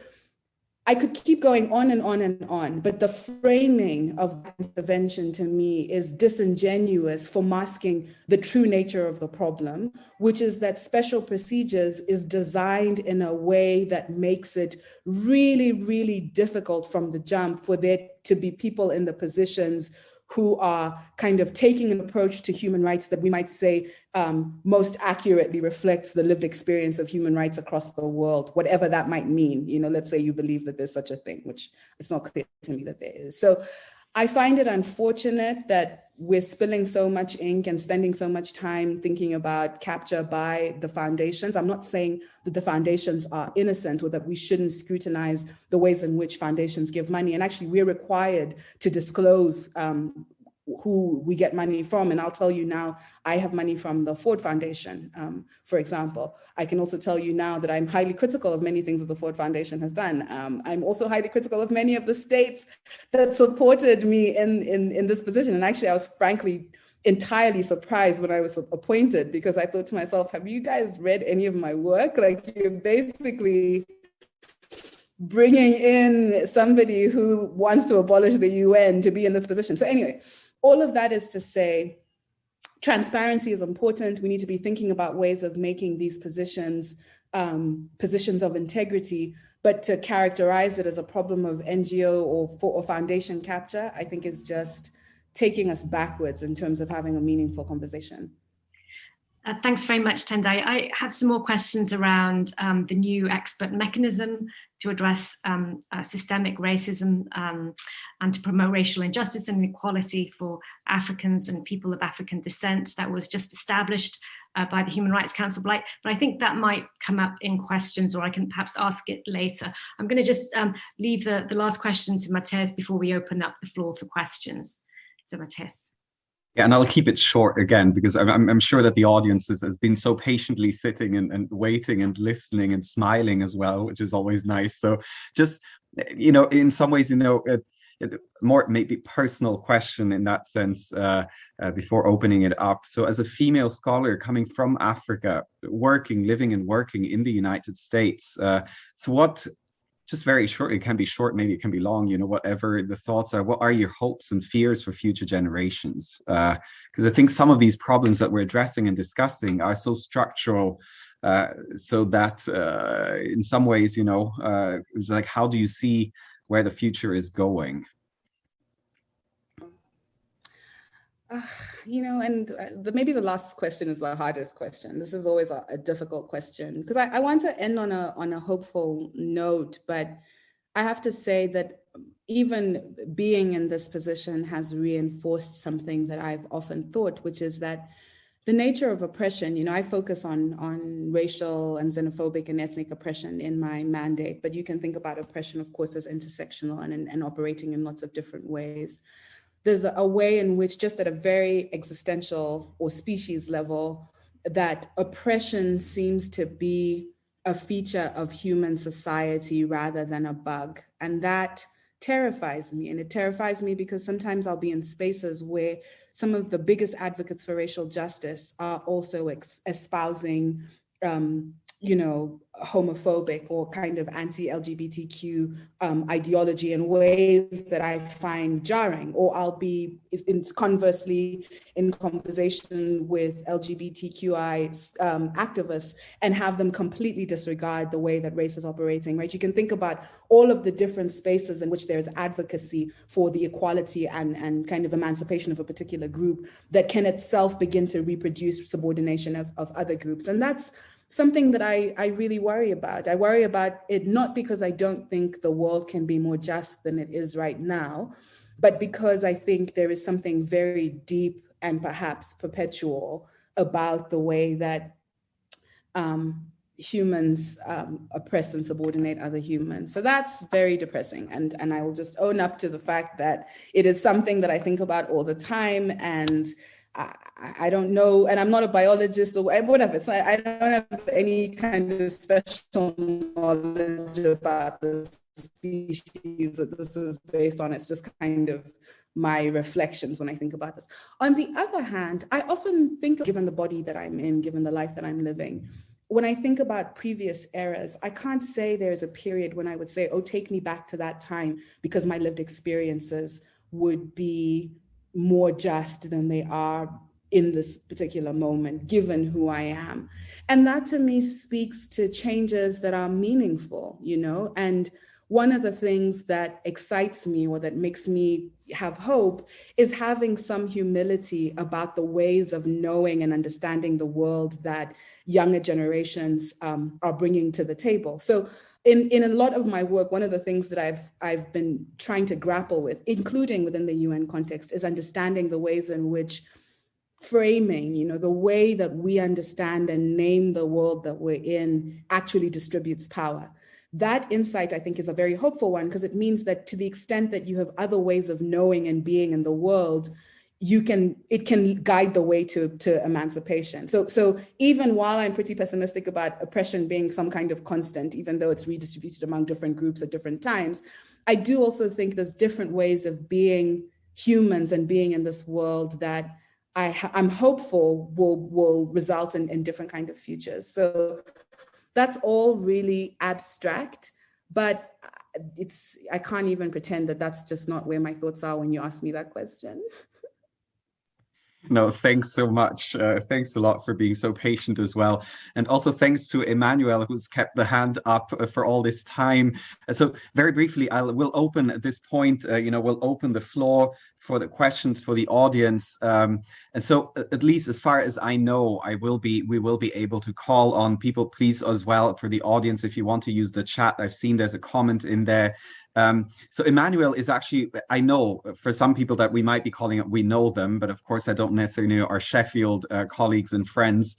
I could keep going on and on and on, but the framing of intervention to me is disingenuous for masking the true nature of the problem, which is that special procedures is designed in a way that makes it really, really difficult from the jump for there to be people in the positions who are kind of taking an approach to human rights that we might say most accurately reflects the lived experience of human rights across the world, whatever that might mean. You know, let's say you believe that there's such a thing, which it's not clear to me that there is. So I find it unfortunate that we're spilling so much ink and spending so much time thinking about capture by the foundations. I'm not saying that the foundations are innocent or that we shouldn't scrutinize the ways in which foundations give money. And actually, we're required to disclose who we get money from. And I'll tell you now, I have money from the Ford Foundation, for example. I can also tell you now that I'm highly critical of many things that the Ford Foundation has done. I'm also highly critical of many of the states that supported me in this position. And actually, I was frankly entirely surprised when I was appointed, because I thought to myself, have you guys read any of my work? Like, you're basically bringing in somebody who wants to abolish the UN to be in this position. So anyway, all of that is to say, transparency is important. We need to be thinking about ways of making these positions positions of integrity, but to characterize it as a problem of NGO or foundation capture, I think is just taking us backwards in terms of having a meaningful conversation. Thanks very much, Tendayi. I have some more questions around the new expert mechanism to address systemic racism and to promote racial injustice and inequality for Africans and people of African descent that was just established by the Human Rights Council. But I think that might come up in questions, or I can perhaps ask it later. I'm going to just leave the last question to Mathias before we open up the floor for questions. So Mathias. Yeah, and I'll keep it short again, because I'm sure that the audience has been so patiently sitting and waiting and listening and smiling as well, which is always nice. So just, you know, in some ways, you know, more maybe personal question in that sense before opening it up. So as a female scholar coming from Africa, living and working in the United States, so what, just very short, it can be short, maybe it can be long, you know, whatever the thoughts are, what are your hopes and fears for future generations? Because I think some of these problems that we're addressing and discussing are so structural, so that in some ways, you know, it's like, how do you see where the future is going? You know, and maybe the last question is the hardest question. This is always a difficult question, because I want to end on a hopeful note, but I have to say that even being in this position has reinforced something that I've often thought, which is that the nature of oppression, you know, I focus on racial and xenophobic and ethnic oppression in my mandate, but you can think about oppression, of course, as intersectional and operating in lots of different ways. There's a way in which, just at a very existential or species level, that oppression seems to be a feature of human society rather than a bug. And that terrifies me. And it terrifies me because sometimes I'll be in spaces where some of the biggest advocates for racial justice are also espousing homophobic or kind of anti-LGBTQ ideology in ways that I find jarring, or I'll be conversely in conversation with LGBTQI activists and have them completely disregard the way that race is operating, right? You can think about all of the different spaces in which there's advocacy for the equality and kind of emancipation of a particular group that can itself begin to reproduce subordination of other groups. And that's something that I really worry about. I worry about it not because I don't think the world can be more just than it is right now, but because I think there is something very deep and perhaps perpetual about the way that humans oppress and subordinate other humans. So that's very depressing. And I will just own up to the fact that it is something that I think about all the time. And I don't know, and I'm not a biologist or whatever, so I don't have any kind of special knowledge about the species that this is based on. It's just kind of my reflections when I think about this. On the other hand, I often think, given the body that I'm in, given the life that I'm living, when I think about previous eras, I can't say there's a period when I would say, oh, take me back to that time, because my lived experiences would be more just than they are in this particular moment, given who I am. And that to me speaks to changes that are meaningful, and one of the things that excites me or that makes me have hope is having some humility about the ways of knowing and understanding the world that younger generations are bringing to the table. So in a lot of my work, one of the things that I've been trying to grapple with, including within the UN context, is understanding the ways in which framing, the way that we understand and name the world that we're in actually distributes power. That insight, I think, is a very hopeful one, because it means that to the extent that you have other ways of knowing and being in the world, it can guide the way to emancipation. So even while I'm pretty pessimistic about oppression being some kind of constant, even though it's redistributed among different groups at different times, I do also think there's different ways of being humans and being in this world that I'm hopeful will result in different kind of futures. So that's all really abstract, but I can't even pretend that that's just not where my thoughts are when you ask me that question. No, thanks so much. Thanks a lot for being so patient as well. And also thanks to Emmanuel, who's kept the hand up for all this time. So very briefly, we'll open at this point, we'll open the floor for the questions for the audience. And so at least as far as I know, we will be able to call on people, please, as well, for the audience, if you want to use the chat. I've seen there's a comment in there. So Emmanuel is actually, I know for some people that we might be calling it, we know them, but of course I don't necessarily know our Sheffield colleagues and friends.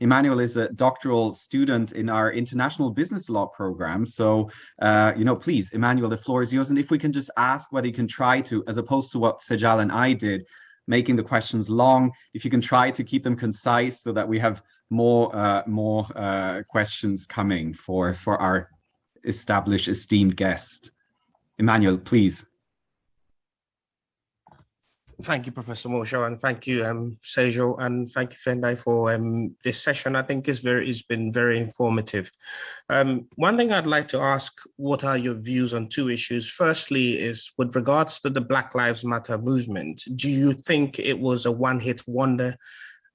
Emmanuel is a doctoral student in our international business law program. So, please, Emmanuel, the floor is yours. And if we can just ask whether you can try to, as opposed to what Sejal and I did, making the questions long, if you can try to keep them concise so that we have more questions coming for our established, esteemed guest. Emmanuel, please. Thank you, Professor Möschel, and thank you, Sejal, and thank you, Tendayi, for this session. I think it's been very informative. One thing I'd like to ask, what are your views on two issues? Firstly is with regards to the Black Lives Matter movement, do you think it was a one-hit wonder?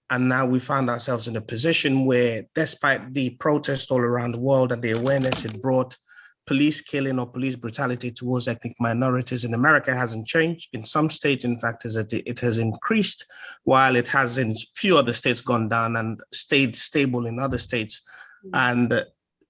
And now we found ourselves in a position where, despite the protest all around the world and the awareness it brought, police killing or police brutality towards ethnic minorities in America hasn't changed. In some states, in fact, it has increased, while it has in few other states gone down and stayed stable in other states. And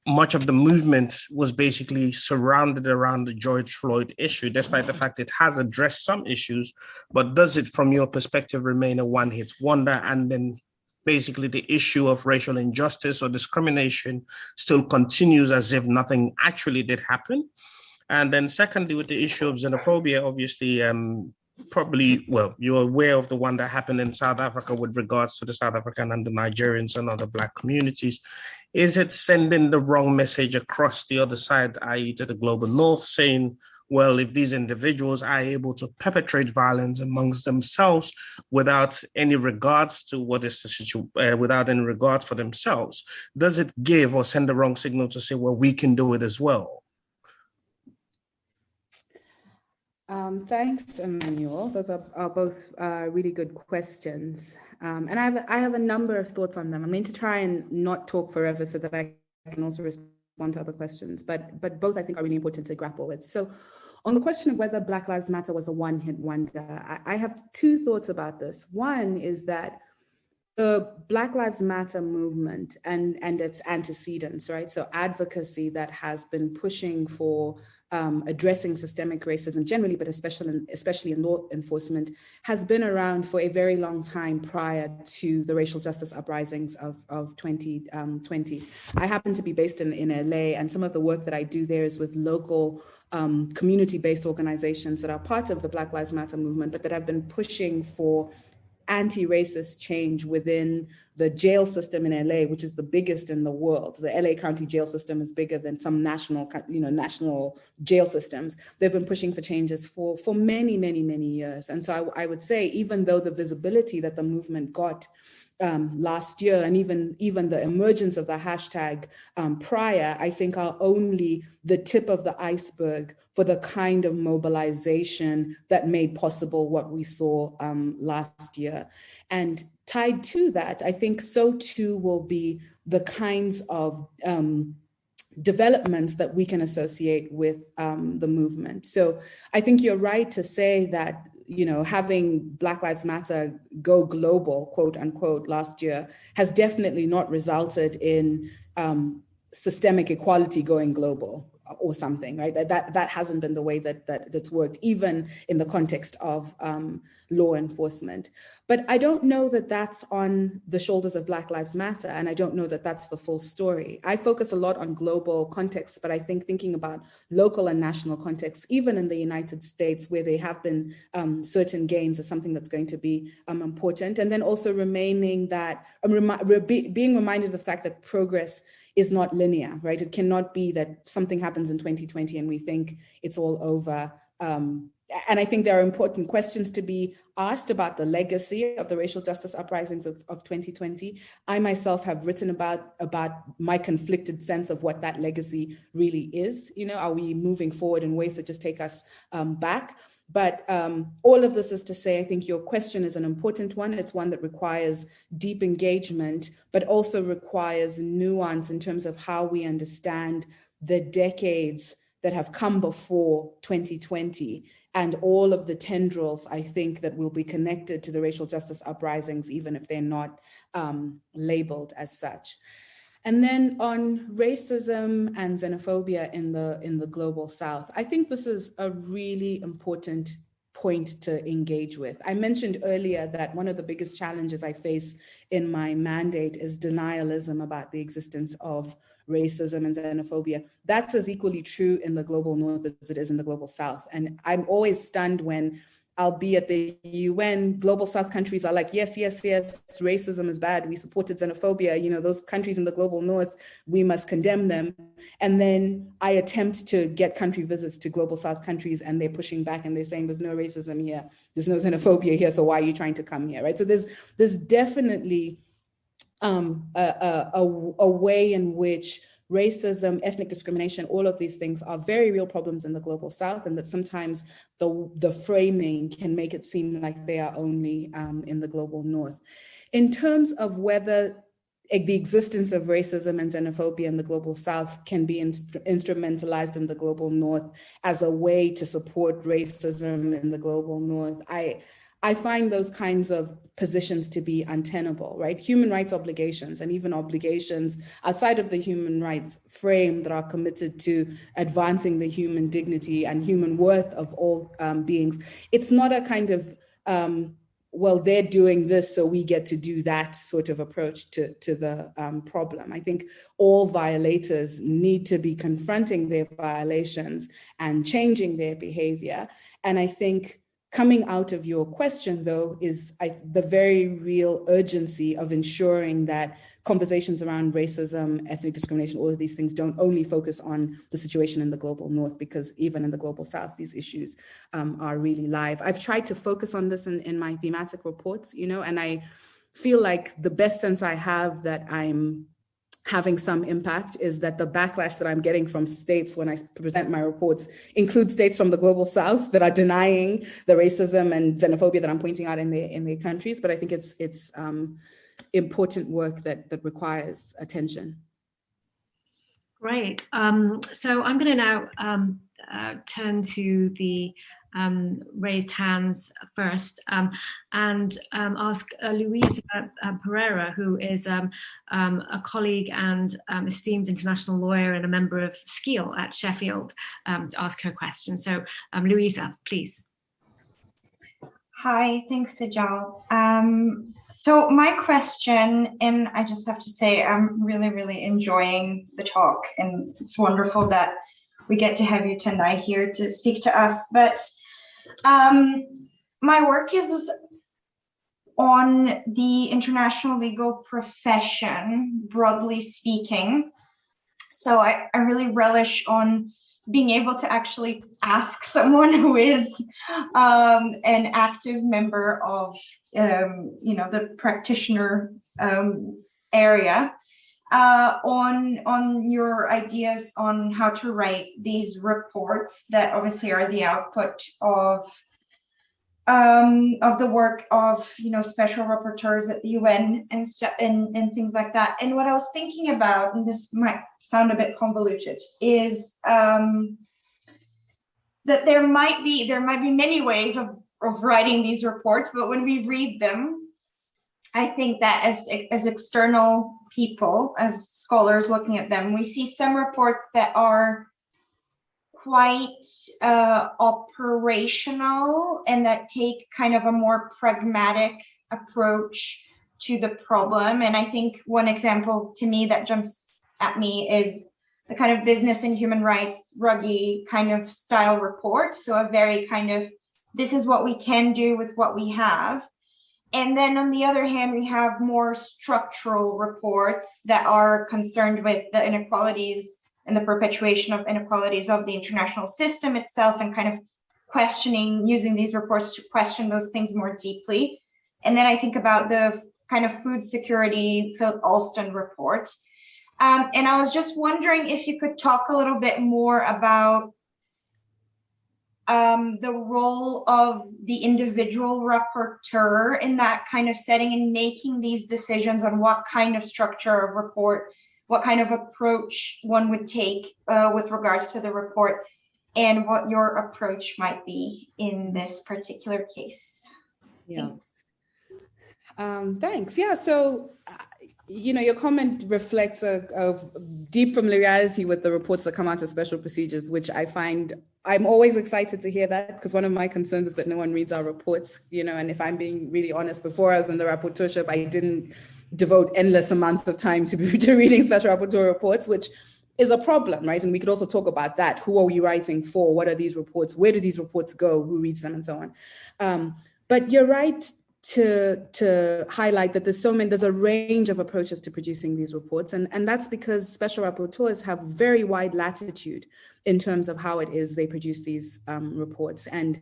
much of the movement was basically surrounded around the George Floyd issue, despite the fact it has addressed some issues. But does it, from your perspective, remain a one-hit wonder? And then basically the issue of racial injustice or discrimination still continues as if nothing actually did happen? And then secondly, with the issue of xenophobia, obviously, you're aware of the one that happened in South Africa with regards to the South African and the Nigerians and other Black communities. Is it sending the wrong message across the other side, i.e. to the global North, saying well, if these individuals are able to perpetrate violence amongst themselves without any regards to what is the situation, without any regard for themselves, does it give or send the wrong signal to say, well, we can do it as well? Thanks, Emmanuel. Those are both really good questions. And I have a number of thoughts on them. I'm going to try and not talk forever so that I can also respond to other questions, but both I think are really important to grapple with. So on the question of whether Black Lives Matter was a one-hit wonder, I have two thoughts about this. One is that the Black Lives Matter movement and its antecedents, right? So advocacy that has been pushing for addressing systemic racism generally, but especially in law enforcement, has been around for a very long time prior to the racial justice uprisings of 2020. I happen to be based in LA, and some of the work that I do there is with local community-based organizations that are part of the Black Lives Matter movement, but that have been pushing for anti-racist change within the jail system in LA, which is the biggest in the world. The LA County jail system is bigger than some national jail systems. They've been pushing for changes for many, many, many years. And so I would say, even though the visibility that the movement got last year, and even the emergence of the hashtag prior, I think are only the tip of the iceberg for the kind of mobilization that made possible what we saw last year. And tied to that, I think so too will be the kinds of developments that we can associate with the movement. So I think you're right to say that, you know, having Black Lives Matter go global, quote unquote, last year has definitely not resulted in systemic equality going global or something, right? That hasn't been the way that's worked, even in the context of law enforcement. But I don't know that that's on the shoulders of Black Lives Matter, and I don't know that that's the full story. I focus a lot on global context, but I think thinking about local and national contexts, even in the United States, where there have been certain gains, is something that's going to be important. And then also remaining that, being reminded of the fact that progress is not linear, right? It cannot be that something happens in 2020 and we think it's all over. And I think there are important questions to be asked about the legacy of the racial justice uprisings of 2020. I myself have written about my conflicted sense of what that legacy really is. You know, are we moving forward in ways that just take us back? But all of this is to say, I think your question is an important one. It's one that requires deep engagement, but also requires nuance in terms of how we understand the decades that have come before 2020 and all of the tendrils, I think, that will be connected to the racial justice uprisings, even if they're not labeled as such. And then on racism and xenophobia in the global South, I think this is a really important point to engage with. I mentioned earlier that one of the biggest challenges I face in my mandate is denialism about the existence of racism and xenophobia. That's as equally true in the global North as it is in the global South. And I'm always stunned when I'll be at the UN, global South countries are like, yes, racism is bad. We supported xenophobia. You know, those countries in the global North, we must condemn them. And then I attempt to get country visits to global South countries and they're pushing back and they're saying, there's no racism here. There's no xenophobia here. So why are you trying to come here, right? So there's definitely a way in which racism, ethnic discrimination, all of these things are very real problems in the global South, and that sometimes the framing can make it seem like they are only in the global North. In terms of whether the existence of racism and xenophobia in the global South can be instrumentalized in the global North as a way to support racism in the global North, I find those kinds of positions to be untenable, right? Human rights obligations and even obligations outside of the human rights frame that are committed to advancing the human dignity and human worth of all beings. It's not a kind of, well, they're doing this, so we get to do that sort of approach to the problem. I think all violators need to be confronting their violations and changing their behavior. And I think coming out of your question, though, is the very real urgency of ensuring that conversations around racism, ethnic discrimination, all of these things don't only focus on the situation in the global north, because even in the global south, these issues are really live. I've tried to focus on this in my thematic reports, and I feel like the best sense I have that I'm having some impact is that the backlash that I'm getting from states when I present my reports include states from the global south that are denying the racism and xenophobia that I'm pointing out in their countries. But I think it's important work that requires attention. Great. So I'm going to now turn to the raised hands first and ask Luisa Pereira, who is a colleague and esteemed international lawyer and a member of SKIL at Sheffield, to ask her question. So Luisa, please. Hi, thanks, Sejal. So my question, and I just have to say, I'm really, really enjoying the talk, and it's wonderful that we get to have you, Tendayi, here to speak to us. But my work is on the international legal profession, broadly speaking. So I really relish on being able to actually ask someone who is an active member of, the practitioner area on your ideas on how to write these reports that obviously are the output of the work of special rapporteurs at the UN and things like that. And what I was thinking about, and this might sound a bit convoluted, is that there might be many ways of writing these reports, but when we read them, I think that as external people, as scholars looking at them, we see some reports that are quite operational and that take kind of a more pragmatic approach to the problem. And I think one example to me that jumps at me is the kind of business and human rights ruggy kind of style report. So a very kind of, this is what we can do with what we have. And then on the other hand, we have more structural reports that are concerned with the inequalities and the perpetuation of inequalities of the international system itself, and kind of using these reports to question those things more deeply. And then I think about the kind of food security Philip Alston report. And I was just wondering if you could talk a little bit more about the role of the individual rapporteur in that kind of setting and making these decisions on what kind of structure of report, what kind of approach one would take with regards to the report, and what your approach might be in this particular case. Yeah. Thanks. Thanks. Yeah. So, your comment reflects a deep familiarity with the reports that come out of special procedures, which I find I'm always excited to hear that, because one of my concerns is that no one reads our reports, and if I'm being really honest, before I was in the rapporteurship, I didn't devote endless amounts of time to reading special rapporteur reports, which is a problem, right? And we could also talk about that. Who are we writing for? What are these reports? Where do these reports go? Who reads them, and so on? But you're right to highlight that there's a range of approaches to producing these reports. And that's because special rapporteurs have very wide latitude in terms of how it is they produce these reports. And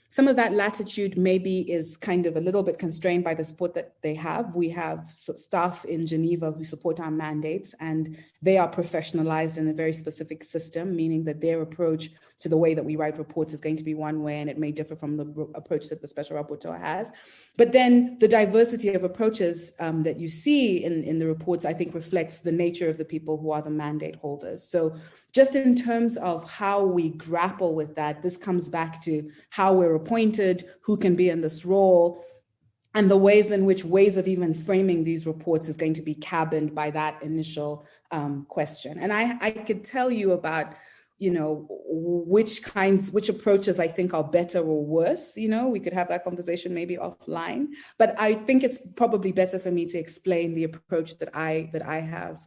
some of that latitude maybe is kind of a little bit constrained by the support that they have. We have staff in Geneva who support our mandates, and they are professionalized in a very specific system, meaning that their approach to the way that we write reports is going to be one way, and it may differ from the approach that the special rapporteur has. But then the diversity of approaches that you see in the reports, I think, reflects the nature of the people who are the mandate holders. So just in terms of how we grapple with that, this comes back to how we're appointed, who can be in this role, and the ways in which ways of even framing these reports is going to be cabined by that initial question. And I could tell you about, which approaches I think are better or worse. We could have that conversation maybe offline, but I think it's probably better for me to explain the approach that I have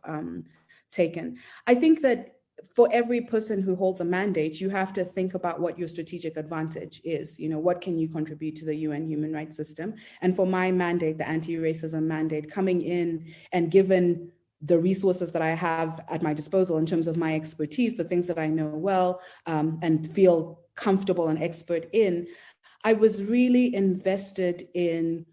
taken. I think that for every person who holds a mandate, you have to think about what your strategic advantage is. What can you contribute to the UN human rights system? And for my mandate, the anti-racism mandate, coming in and given the resources that I have at my disposal in terms of my expertise, the things that I know well and feel comfortable and expert in, I was really invested in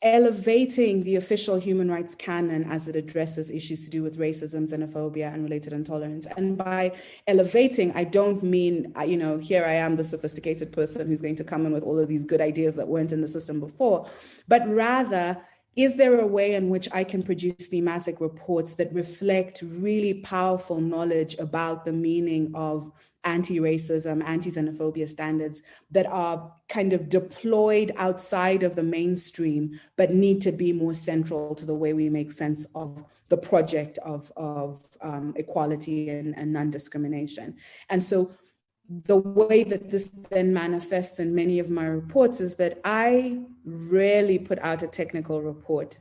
elevating the official human rights canon as it addresses issues to do with racism, xenophobia, and related intolerance. And by elevating, I don't mean, here I am, the sophisticated person who's going to come in with all of these good ideas that weren't in the system before, but rather, is there a way in which I can produce thematic reports that reflect really powerful knowledge about the meaning of anti-racism, anti-xenophobia standards that are kind of deployed outside of the mainstream, but need to be more central to the way we make sense of the project of equality and non-discrimination. And so the way that this then manifests in many of my reports is that I rarely put out a technical report.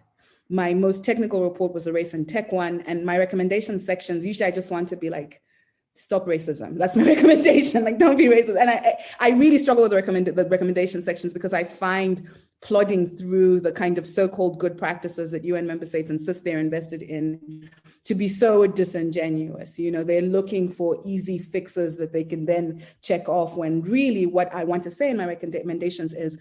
My most technical report was a race and tech one, and my recommendation sections, usually I just want to be like, stop racism. That's my recommendation. Like, don't be racist. And I really struggle with the recommendation sections because I find plodding through the kind of so-called good practices that UN member states insist they're invested in to be so disingenuous. They're looking for easy fixes that they can then check off, when really what I want to say in my recommendations is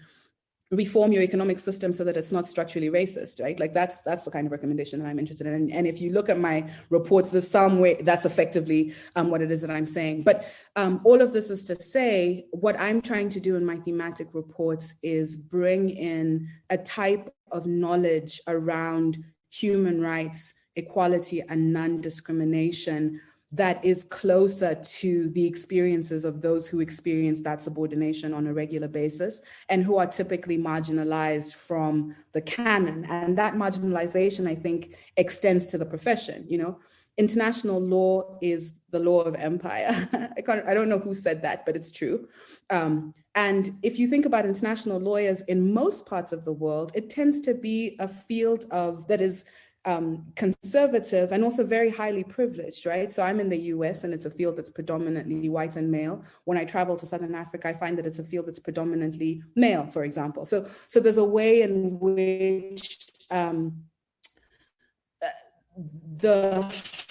reform your economic system so that it's not structurally racist, right? Like that's the kind of recommendation that I'm interested in. And if you look at my reports, there's some way that's effectively what it is that I'm saying. But all of this is to say, what I'm trying to do in my thematic reports is bring in a type of knowledge around human rights, equality, and non-discrimination that is closer to the experiences of those who experience that subordination on a regular basis and who are typically marginalized from the canon. And that marginalization, I think, extends to the profession. International law is the law of empire. I don't know who said that, but it's true. And if you think about international lawyers in most parts of the world, it tends to be a field that is conservative and also very highly privileged, right? So I'm in the US and it's a field that's predominantly white and male. When I travel to Southern Africa, I find that it's a field that's predominantly male, for example. So there's a way in which the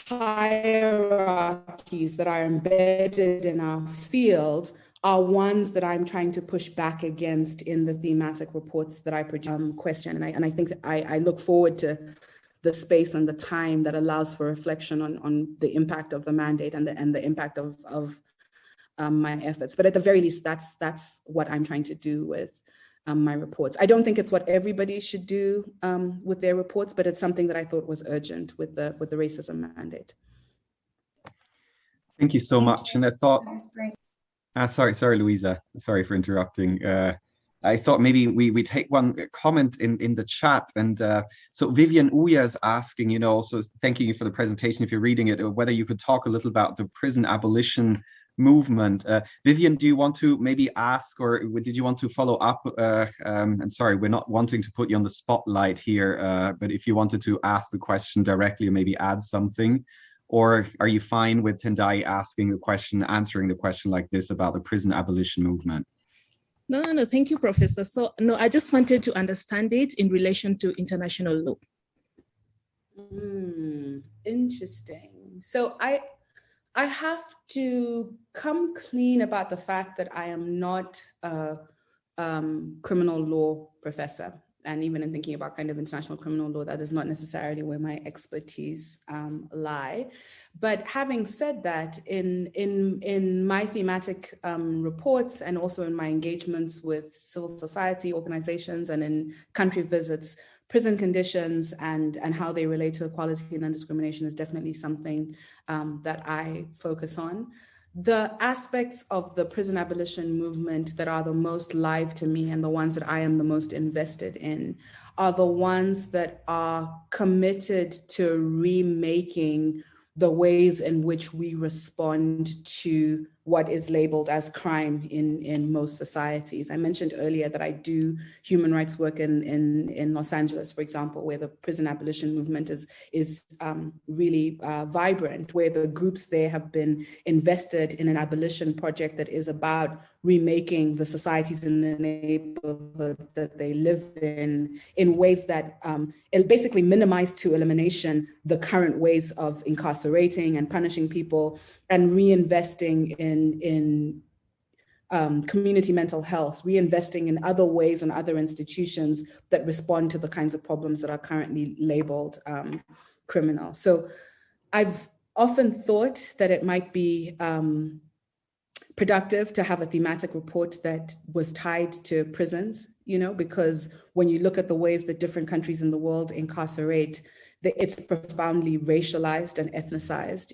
hierarchies that are embedded in our field are ones that I'm trying to push back against in the thematic reports that I question. And I think that I look forward to the space and the time that allows for reflection on the impact of the mandate and the impact of my efforts. But at the very least, that's what I'm trying to do with my reports. I don't think it's what everybody should do with their reports, but it's something that I thought was urgent with the racism mandate. Thank you so much. And I thought, That's great. sorry, Louisa. Sorry for interrupting. I thought maybe we take one comment in the chat. And so Vivian Uya is asking, so thanking you for the presentation, if you're reading it, whether you could talk a little about the prison abolition movement. Vivian, do you want to maybe ask, or did you want to follow up? And sorry, we're not wanting to put you on the spotlight here, but if you wanted to ask the question directly or maybe add something, or are you fine with Tendayi asking the question, answering the question like this about the prison abolition movement? No, thank you, Professor. So, no, I just wanted to understand it in relation to international law. Interesting. So I have to come clean about the fact that I am not a criminal law professor. And even in thinking about kind of international criminal law, that is not necessarily where my expertise lie. But having said that, in my thematic reports and also in my engagements with civil society organizations and in country visits, prison conditions and how they relate to equality and non-discrimination is definitely something that I focus on. The aspects of the prison abolition movement that are the most live to me and the ones that I am the most invested in are the ones that are committed to remaking the ways in which we respond to what is labeled as crime in most societies. I mentioned earlier that I do human rights work in Los Angeles, for example, where the prison abolition movement is really vibrant, where the groups there have been invested in an abolition project that is about remaking the societies in the neighborhood that they live in ways that basically minimize to elimination the current ways of incarcerating and punishing people, and reinvesting in community mental health, reinvesting in other ways and other institutions that respond to the kinds of problems that are currently labeled criminal. So I've often thought that it might be productive to have a thematic report that was tied to prisons, because when you look at the ways that different countries in the world incarcerate, it's profoundly racialized and ethnicized.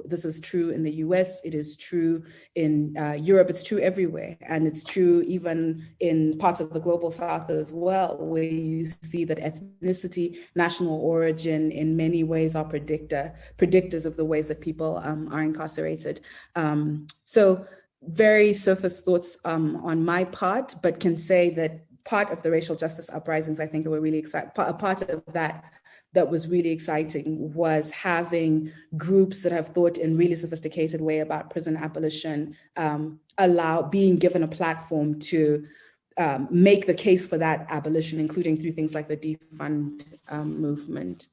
This is true in the US, it is true in Europe, it's true everywhere. And it's true even in parts of the global South as well, where you see that ethnicity, national origin in many ways are predictors of the ways that people are incarcerated. So very surface thoughts on my part, but can say that part of the racial justice uprisings, I think, were really exciting. Part of that was really exciting was having groups that have thought in really sophisticated way about prison abolition, being given a platform to make the case for that abolition, including through things like the defund movement.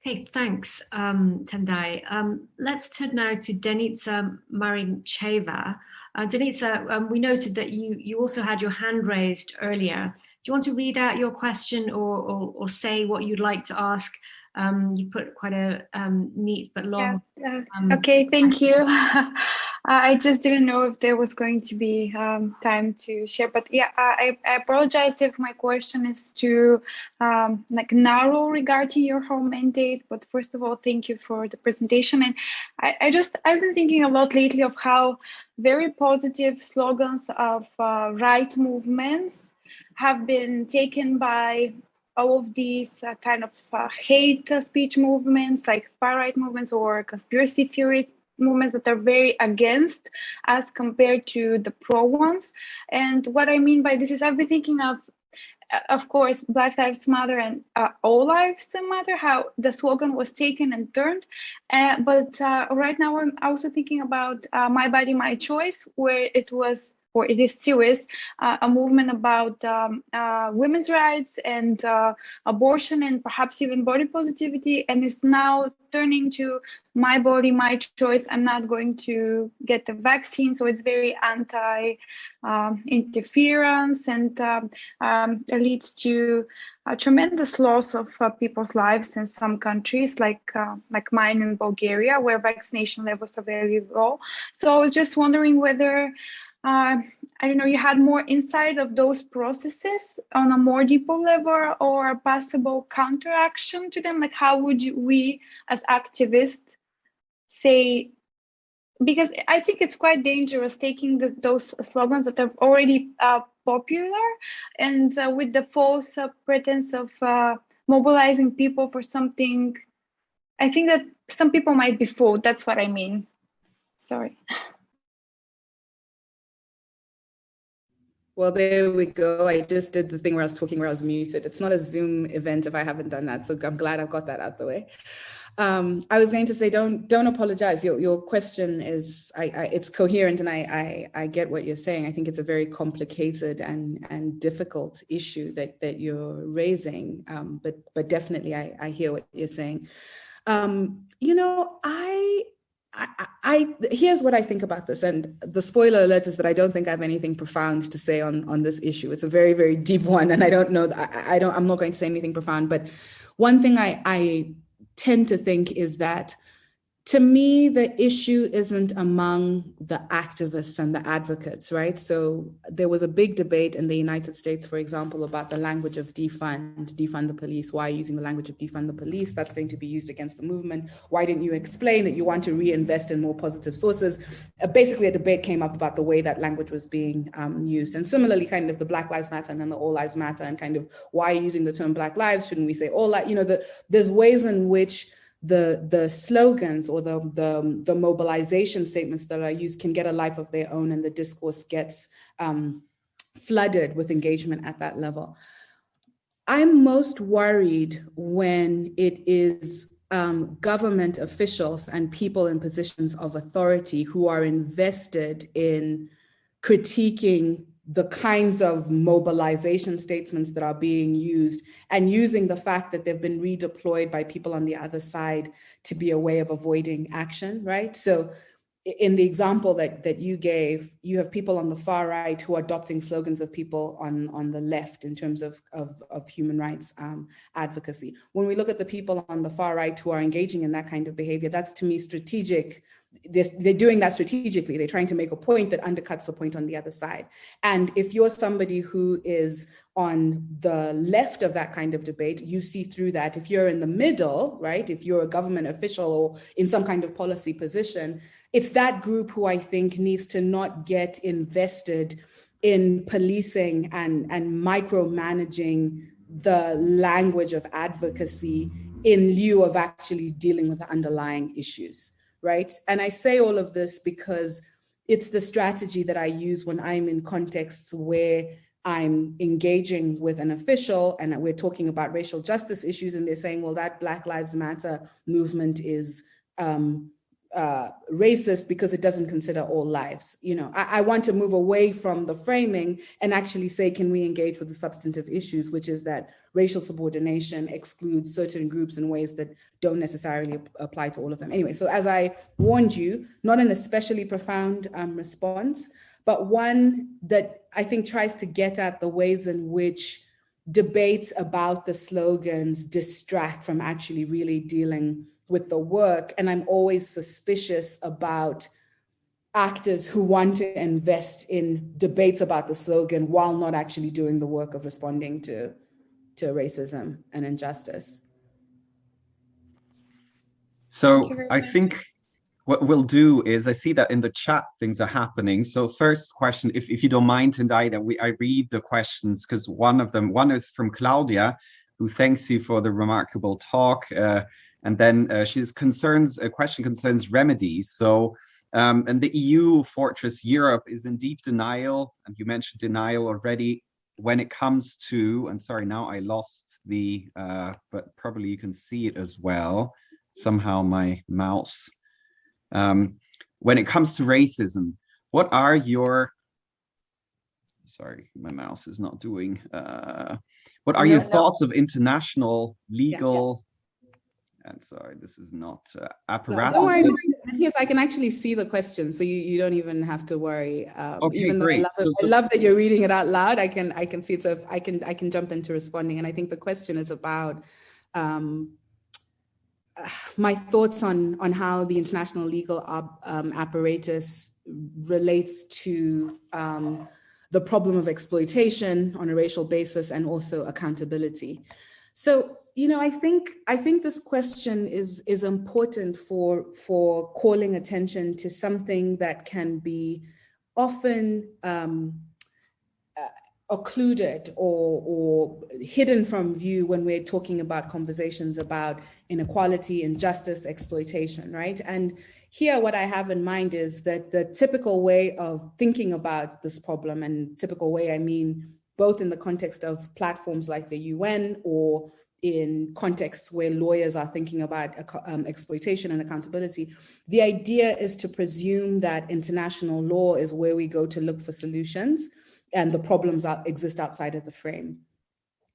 Okay, thanks, Tendayi. Let's turn now to Denitsa Marincheva. Denitsa, we noted that you also had your hand raised earlier. Do you want to read out your question or say what you'd like to ask? You put quite a neat but long. Yeah. Okay, thank you. I just didn't know if there was going to be time to share, but yeah, I apologize if my question is too narrow regarding your home mandate. But first of all, thank you for the presentation. And I've been thinking a lot lately of how very positive slogans of right movements have been taken by all of these kind of hate speech movements, like far-right movements or conspiracy theories movements that are very against as compared to the pro ones. And what I mean by this is I've been thinking of course, Black Lives Matter and All Lives Matter, how the slogan was taken and turned. But right now I'm also thinking about My Body, My Choice, where it was, or it is still is, a movement about women's rights and abortion and perhaps even body positivity, and is now turning to My Body, My Choice. I'm not going to get the vaccine. So it's very anti-interference and leads to a tremendous loss of people's lives in some countries, like mine in Bulgaria, where vaccination levels are very low. So I was just wondering whether I don't know, you had more insight of those processes on a more deeper level, or a possible counteraction to them? Like, how would we as activists say, because I think it's quite dangerous taking those slogans that are already popular and with the false pretense of mobilizing people for something. I think that some people might be fooled. That's what I mean. Sorry. Well, there we go. I just did the thing where I was talking where I was muted. It's not a Zoom event if I haven't done that. So I'm glad I've got that out the way. I was going to say, don't apologize. Your question is, it's coherent, and I get what you're saying. I think it's a very complicated and difficult issue that you're raising. But definitely I hear what you're saying. Here's what I think about this, and the spoiler alert is that I don't think I have anything profound to say on this issue. It's a very, very deep one, and I don't know. I'm not going to say anything profound. But one thing I tend to think is that, to me, the issue isn't among the activists and the advocates, right? So there was a big debate in the United States, for example, about the language of defund the police. Why are you using the language of defund the police? That's going to be used against the movement. Why didn't you explain that you want to reinvest in more positive sources? Basically, a debate came up about the way that language was being used. And similarly, kind of the Black Lives Matter and then the All Lives Matter, and kind of why are you using the term Black Lives? Shouldn't we say all lives? There's ways in which the slogans or the mobilization statements that are used can get a life of their own, and the discourse gets flooded with engagement at that level. I'm most worried when it is government officials and people in positions of authority who are invested in critiquing the kinds of mobilization statements that are being used, and using the fact that they've been redeployed by people on the other side to be a way of avoiding action, right? So in the example that you gave, you have people on the far right who are adopting slogans of people on the left in terms of human rights advocacy. When we look at the people on the far right who are engaging in that kind of behavior, that's to me strategic. They're doing that strategically. They're trying to make a point that undercuts the point on the other side. And if you're somebody who is on the left of that kind of debate, you see through that. If you're in the middle, right, if you're a government official or in some kind of policy position, it's that group who I think needs to not get invested in policing and micromanaging the language of advocacy in lieu of actually dealing with the underlying issues. Right. And I say all of this because it's the strategy that I use when I'm in contexts where I'm engaging with an official and we're talking about racial justice issues, and they're saying, well, that Black Lives Matter movement is racist because it doesn't consider all lives. You know, I want to move away from the framing and actually say, can we engage with the substantive issues, which is that racial subordination excludes certain groups in ways that don't necessarily apply to all of them. Anyway, so as I warned you, not an especially profound response, but one that I think tries to get at the ways in which debates about the slogans distract from actually really dealing with the work. And I'm always suspicious about actors who want to invest in debates about the slogan while not actually doing the work of responding to racism and injustice. So I think what we'll do is, I see that in the chat things are happening. So first question, if you don't mind, Tendayi, that I read the questions, because one is from Claudia, who thanks you for the remarkable talk. And then a question concerns remedies. So, and the EU fortress Europe is in deep denial, and you mentioned denial already, when it comes to, and sorry, now I lost the, but probably you can see it as well. Somehow my mouse. When it comes to racism, what are your, sorry, my mouse is not doing, what are your thoughts of international legal, and sorry, this is not apparatus. Don't worry, Mathias, I can actually see the question, so you don't even have to worry. Okay, even though great. I love that you're reading it out loud, I can see it, so I can jump into responding. And I think the question is about my thoughts on how the international legal apparatus relates to the problem of exploitation on a racial basis and also accountability. So, you know, I think this question is important for calling attention to something that can be often occluded or hidden from view when we're talking about conversations about inequality, injustice, exploitation, right? And here what I have in mind is that the typical way of thinking about this problem, and typical way I mean both in the context of platforms like the UN or in contexts where lawyers are thinking about exploitation and accountability, the idea is to presume that international law is where we go to look for solutions and the problems exist outside of the frame.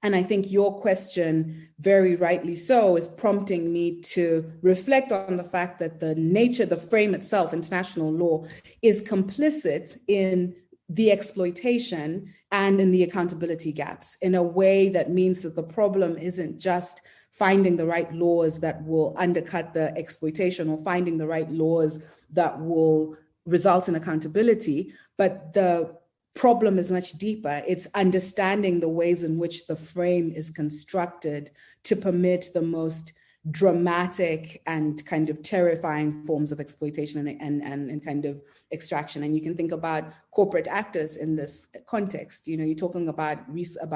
And I think your question, very rightly so, is prompting me to reflect on the fact that the frame itself, international law, is complicit in the exploitation and in the accountability gaps in a way that means that the problem isn't just finding the right laws that will undercut the exploitation or finding the right laws that will result in accountability, but the problem is much deeper. It's understanding the ways in which the frame is constructed to permit the most dramatic and kind of terrifying forms of exploitation and kind of extraction. And you can think about corporate actors in this context. You know, you're talking about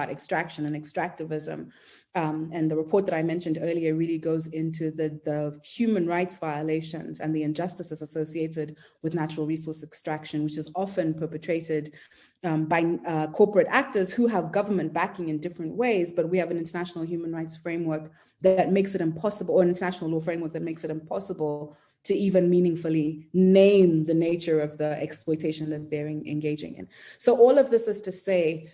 extraction and extractivism. and the report that I mentioned earlier really goes into the human rights violations and the injustices associated with natural resource extraction, which is often perpetrated by corporate actors who have government backing in different ways, but we have an international human rights framework that makes it impossible, or an international law framework that makes it impossible to even meaningfully name the nature of the exploitation that they're engaging in. So all of this is to say,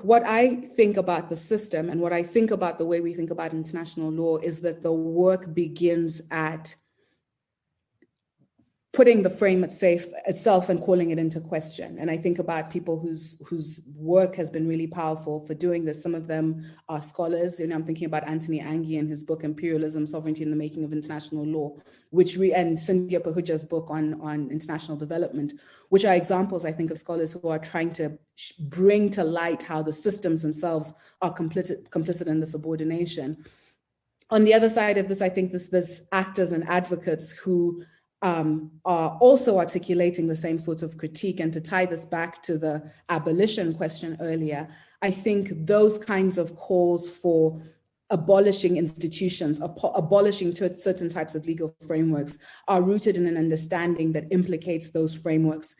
what I think about the system and what I think about the way we think about international law is that the work begins at putting the frame itself and calling it into question. And I think about people whose work has been really powerful for doing this. Some of them are scholars. I'm thinking about Anthony Angie and his book, Imperialism, Sovereignty in the Making of International Law, and Cynthia Pahuja's book on international development, which are examples, I think, of scholars who are trying to bring to light how the systems themselves are complicit in the subordination. On the other side of this, I think there's actors and advocates who are also articulating the same sort of critique. And to tie this back to the abolition question earlier, I think those kinds of calls for abolishing institutions, abolishing certain types of legal frameworks are rooted in an understanding that implicates those frameworks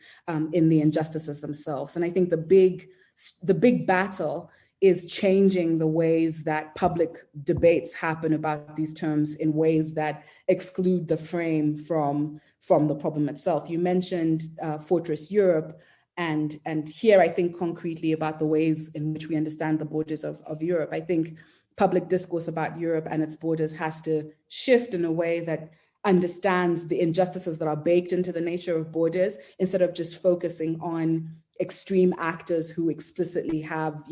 in the injustices themselves. And I think the big battle is changing the ways that public debates happen about these terms in ways that exclude the frame from the problem itself. You mentioned Fortress Europe, and here I think concretely about the ways in which we understand the borders of Europe. I think public discourse about Europe and its borders has to shift in a way that understands the injustices that are baked into the nature of borders, instead of just focusing on extreme actors who explicitly have,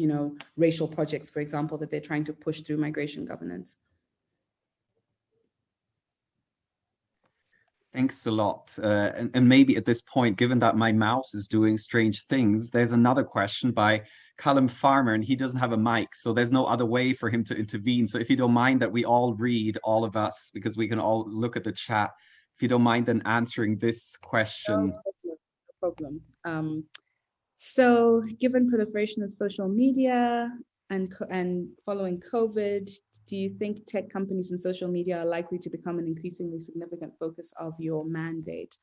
racial projects, for example, that they're trying to push through migration governance. Thanks a lot. And maybe at this point, given that my mouse is doing strange things, there's another question by Callum Farmer, and he doesn't have a mic, so there's no other way for him to intervene. So if you don't mind that we all read, all of us, because we can all look at the chat, if you don't mind then answering this question. No problem. So given proliferation of social media and following COVID, do you think tech companies and social media are likely to become an increasingly significant focus of your mandate?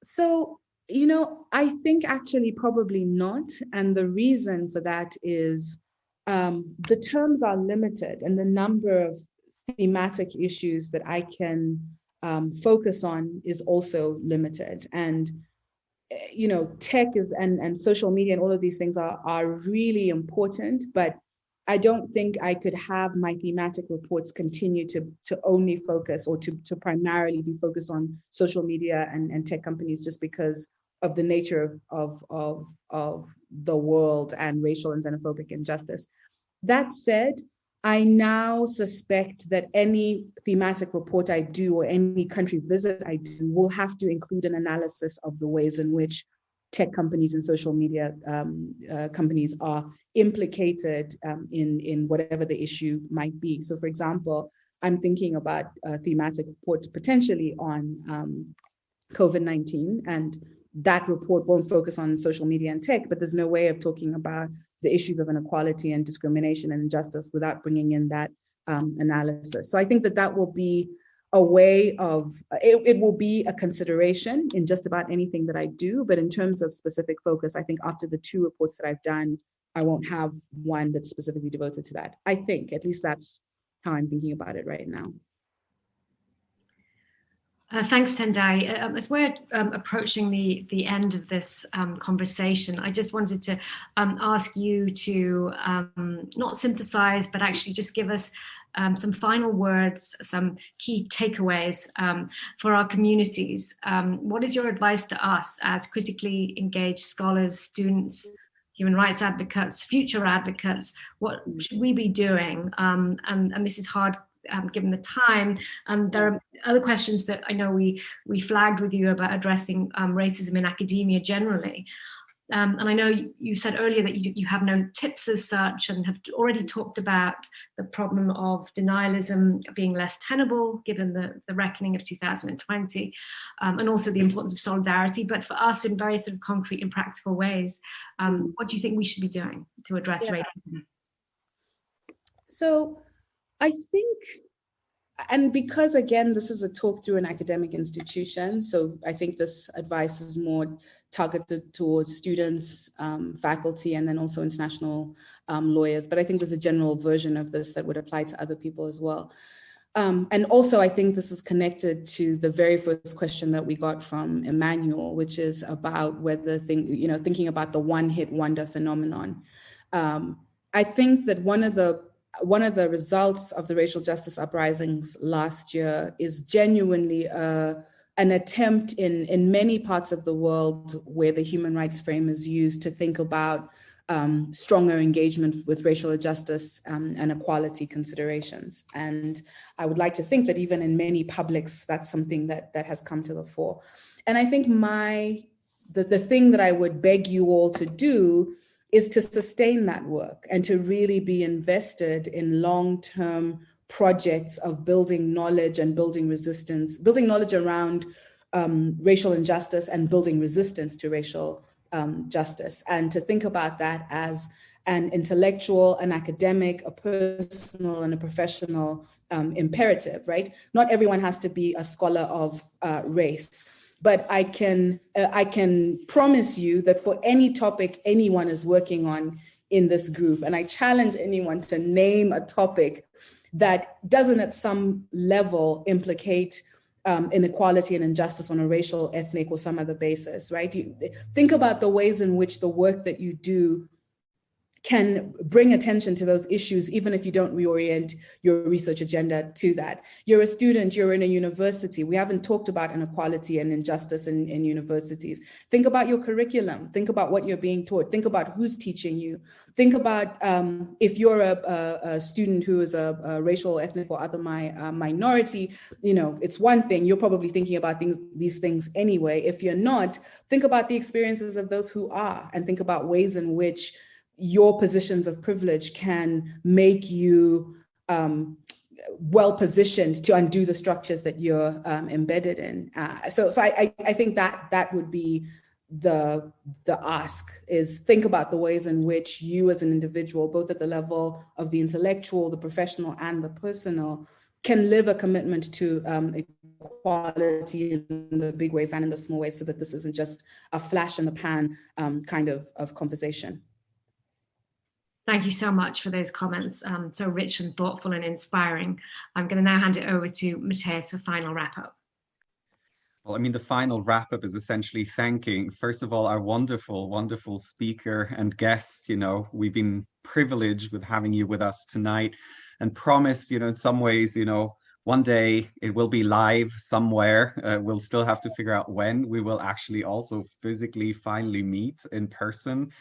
So, I think actually probably not. And the reason for that is the terms are limited, and the number of thematic issues that I can focus on is also limited. And tech and social media and all of these things are really important, but I don't think I could have my thematic reports continue to only focus or to primarily be focused on social media and tech companies, just because of the nature of the world and racial and xenophobic injustice. That said, I now suspect that any thematic report I do or any country visit I do will have to include an analysis of the ways in which tech companies and social media companies are implicated in whatever the issue might be. So for example, I'm thinking about a thematic report potentially on COVID-19, and that report won't focus on social media and tech, but there's no way of talking about the issues of inequality and discrimination and injustice without bringing in that analysis. So I think that will be a way of, it will be a consideration in just about anything that I do, but in terms of specific focus, I think after the 2 reports that I've done, I won't have one that's specifically devoted to that. I think, at least that's how I'm thinking about it right now. Thanks, Tendayi. As we're approaching the end of this conversation, I just wanted to ask you to not synthesize, but actually just give us some final words, some key takeaways for our communities. What is your advice to us as critically engaged scholars, students, human rights advocates, future advocates? What should we be doing? And this is hard given the time. There are other questions that I know we flagged with you about addressing racism in academia generally. And I know you said earlier that you have no tips as such, and have already talked about the problem of denialism being less tenable given the reckoning of 2020, and also the importance of solidarity. But for us, in very sort of concrete and practical ways, what do you think we should be doing to address racism? So I think, and because again, this is a talk through an academic institution, so I think this advice is more targeted towards students, faculty, and then also international lawyers. But I think there's a general version of this that would apply to other people as well. And also, I think this is connected to the very first question that we got from Emmanuel, which is about whether thinking about the one-hit wonder phenomenon. I think that one of the results of the racial justice uprisings last year is genuinely an attempt in many parts of the world where the human rights frame is used to think about stronger engagement with racial justice and equality considerations. And I would like to think that even in many publics, that's something that has come to the fore. And I think the thing that I would beg you all to do is to sustain that work and to really be invested in long-term projects of building knowledge and building resistance, building knowledge around racial injustice and building resistance to racial justice, and to think about that as an intellectual, an academic, a personal, and a professional imperative, right? Not everyone has to be a scholar of race, but I can promise you that for any topic anyone is working on in this group, and I challenge anyone to name a topic that doesn't at some level implicate inequality and injustice on a racial, ethnic, or some other basis, right? You think about the ways in which the work that you do can bring attention to those issues, even if you don't reorient your research agenda to that. You're a student, you're in a university. We haven't talked about inequality and injustice in universities. Think about your curriculum. Think about what you're being taught. Think about who's teaching you. Think about if you're a student who is a racial, ethnic, or other minority, it's one thing. You're probably thinking about these things anyway. If you're not, think about the experiences of those who are, and think about ways in which your positions of privilege can make you well positioned to undo the structures that you're embedded in. So I think that would be the ask, is think about the ways in which you as an individual, both at the level of the intellectual, the professional, and the personal, can live a commitment to equality in the big ways and in the small ways, so that this isn't just a flash in the pan kind of conversation. Thank you so much for those comments, so rich and thoughtful and inspiring. I'm going to now hand it over to Mathias for final wrap-up. Well, I mean, the final wrap-up is essentially thanking, first of all, our wonderful, wonderful speaker and guest. We've been privileged with having you with us tonight, and promised, in some ways, one day it will be live somewhere. We'll still have to figure out when we will actually also physically finally meet in person.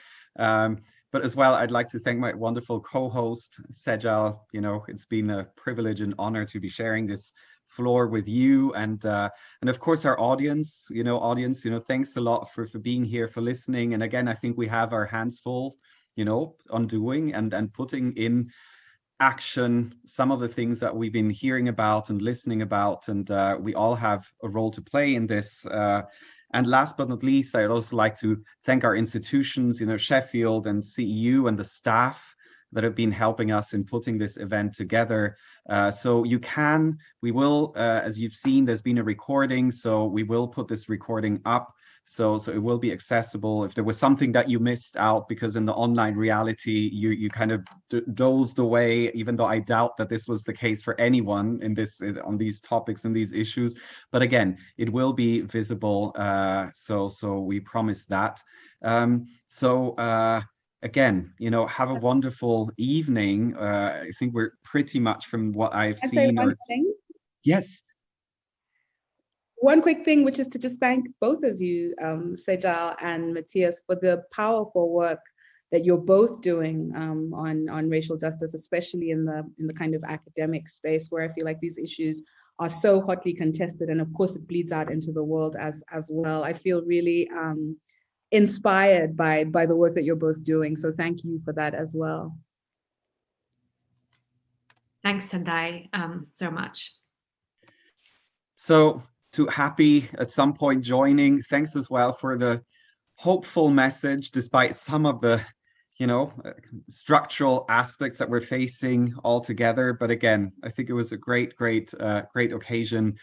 But as well, I'd like to thank my wonderful co-host, Sejal. It's been a privilege and honor to be sharing this floor with you, and of course our audience. Thanks a lot for being here, for listening. And again, I think we have our hands full, on doing and putting in action some of the things that we've been hearing about and listening about, and we all have a role to play in this. And last but not least, I'd also like to thank our institutions, Sheffield and CEU, and the staff that have been helping us in putting this event together. So we will, as you've seen, there's been a recording, so we will put this recording up. So it will be accessible. If there was something that you missed out because in the online reality you kind of dozed away, even though I doubt that this was the case for anyone on these topics and these issues. But again, it will be visible. So we promise that. Again, have a wonderful evening. I think we're pretty much, from what I've seen. Say one thing? Yes. One quick thing, which is to just thank both of you, Sejal and Mathias, for the powerful work that you're both doing on racial justice, especially in the kind of academic space, where I feel like these issues are so hotly contested, and of course it bleeds out into the world as well. I feel really inspired by the work that you're both doing, so thank you for that as well. Thanks, Tendayi, so much. So, to Happy at some point joining, thanks as well for the hopeful message, despite some of the, structural aspects that we're facing all together. But again, I think it was a great occasion.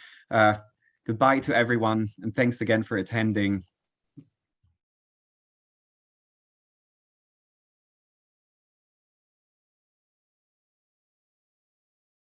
Goodbye to everyone, and thanks again for attending.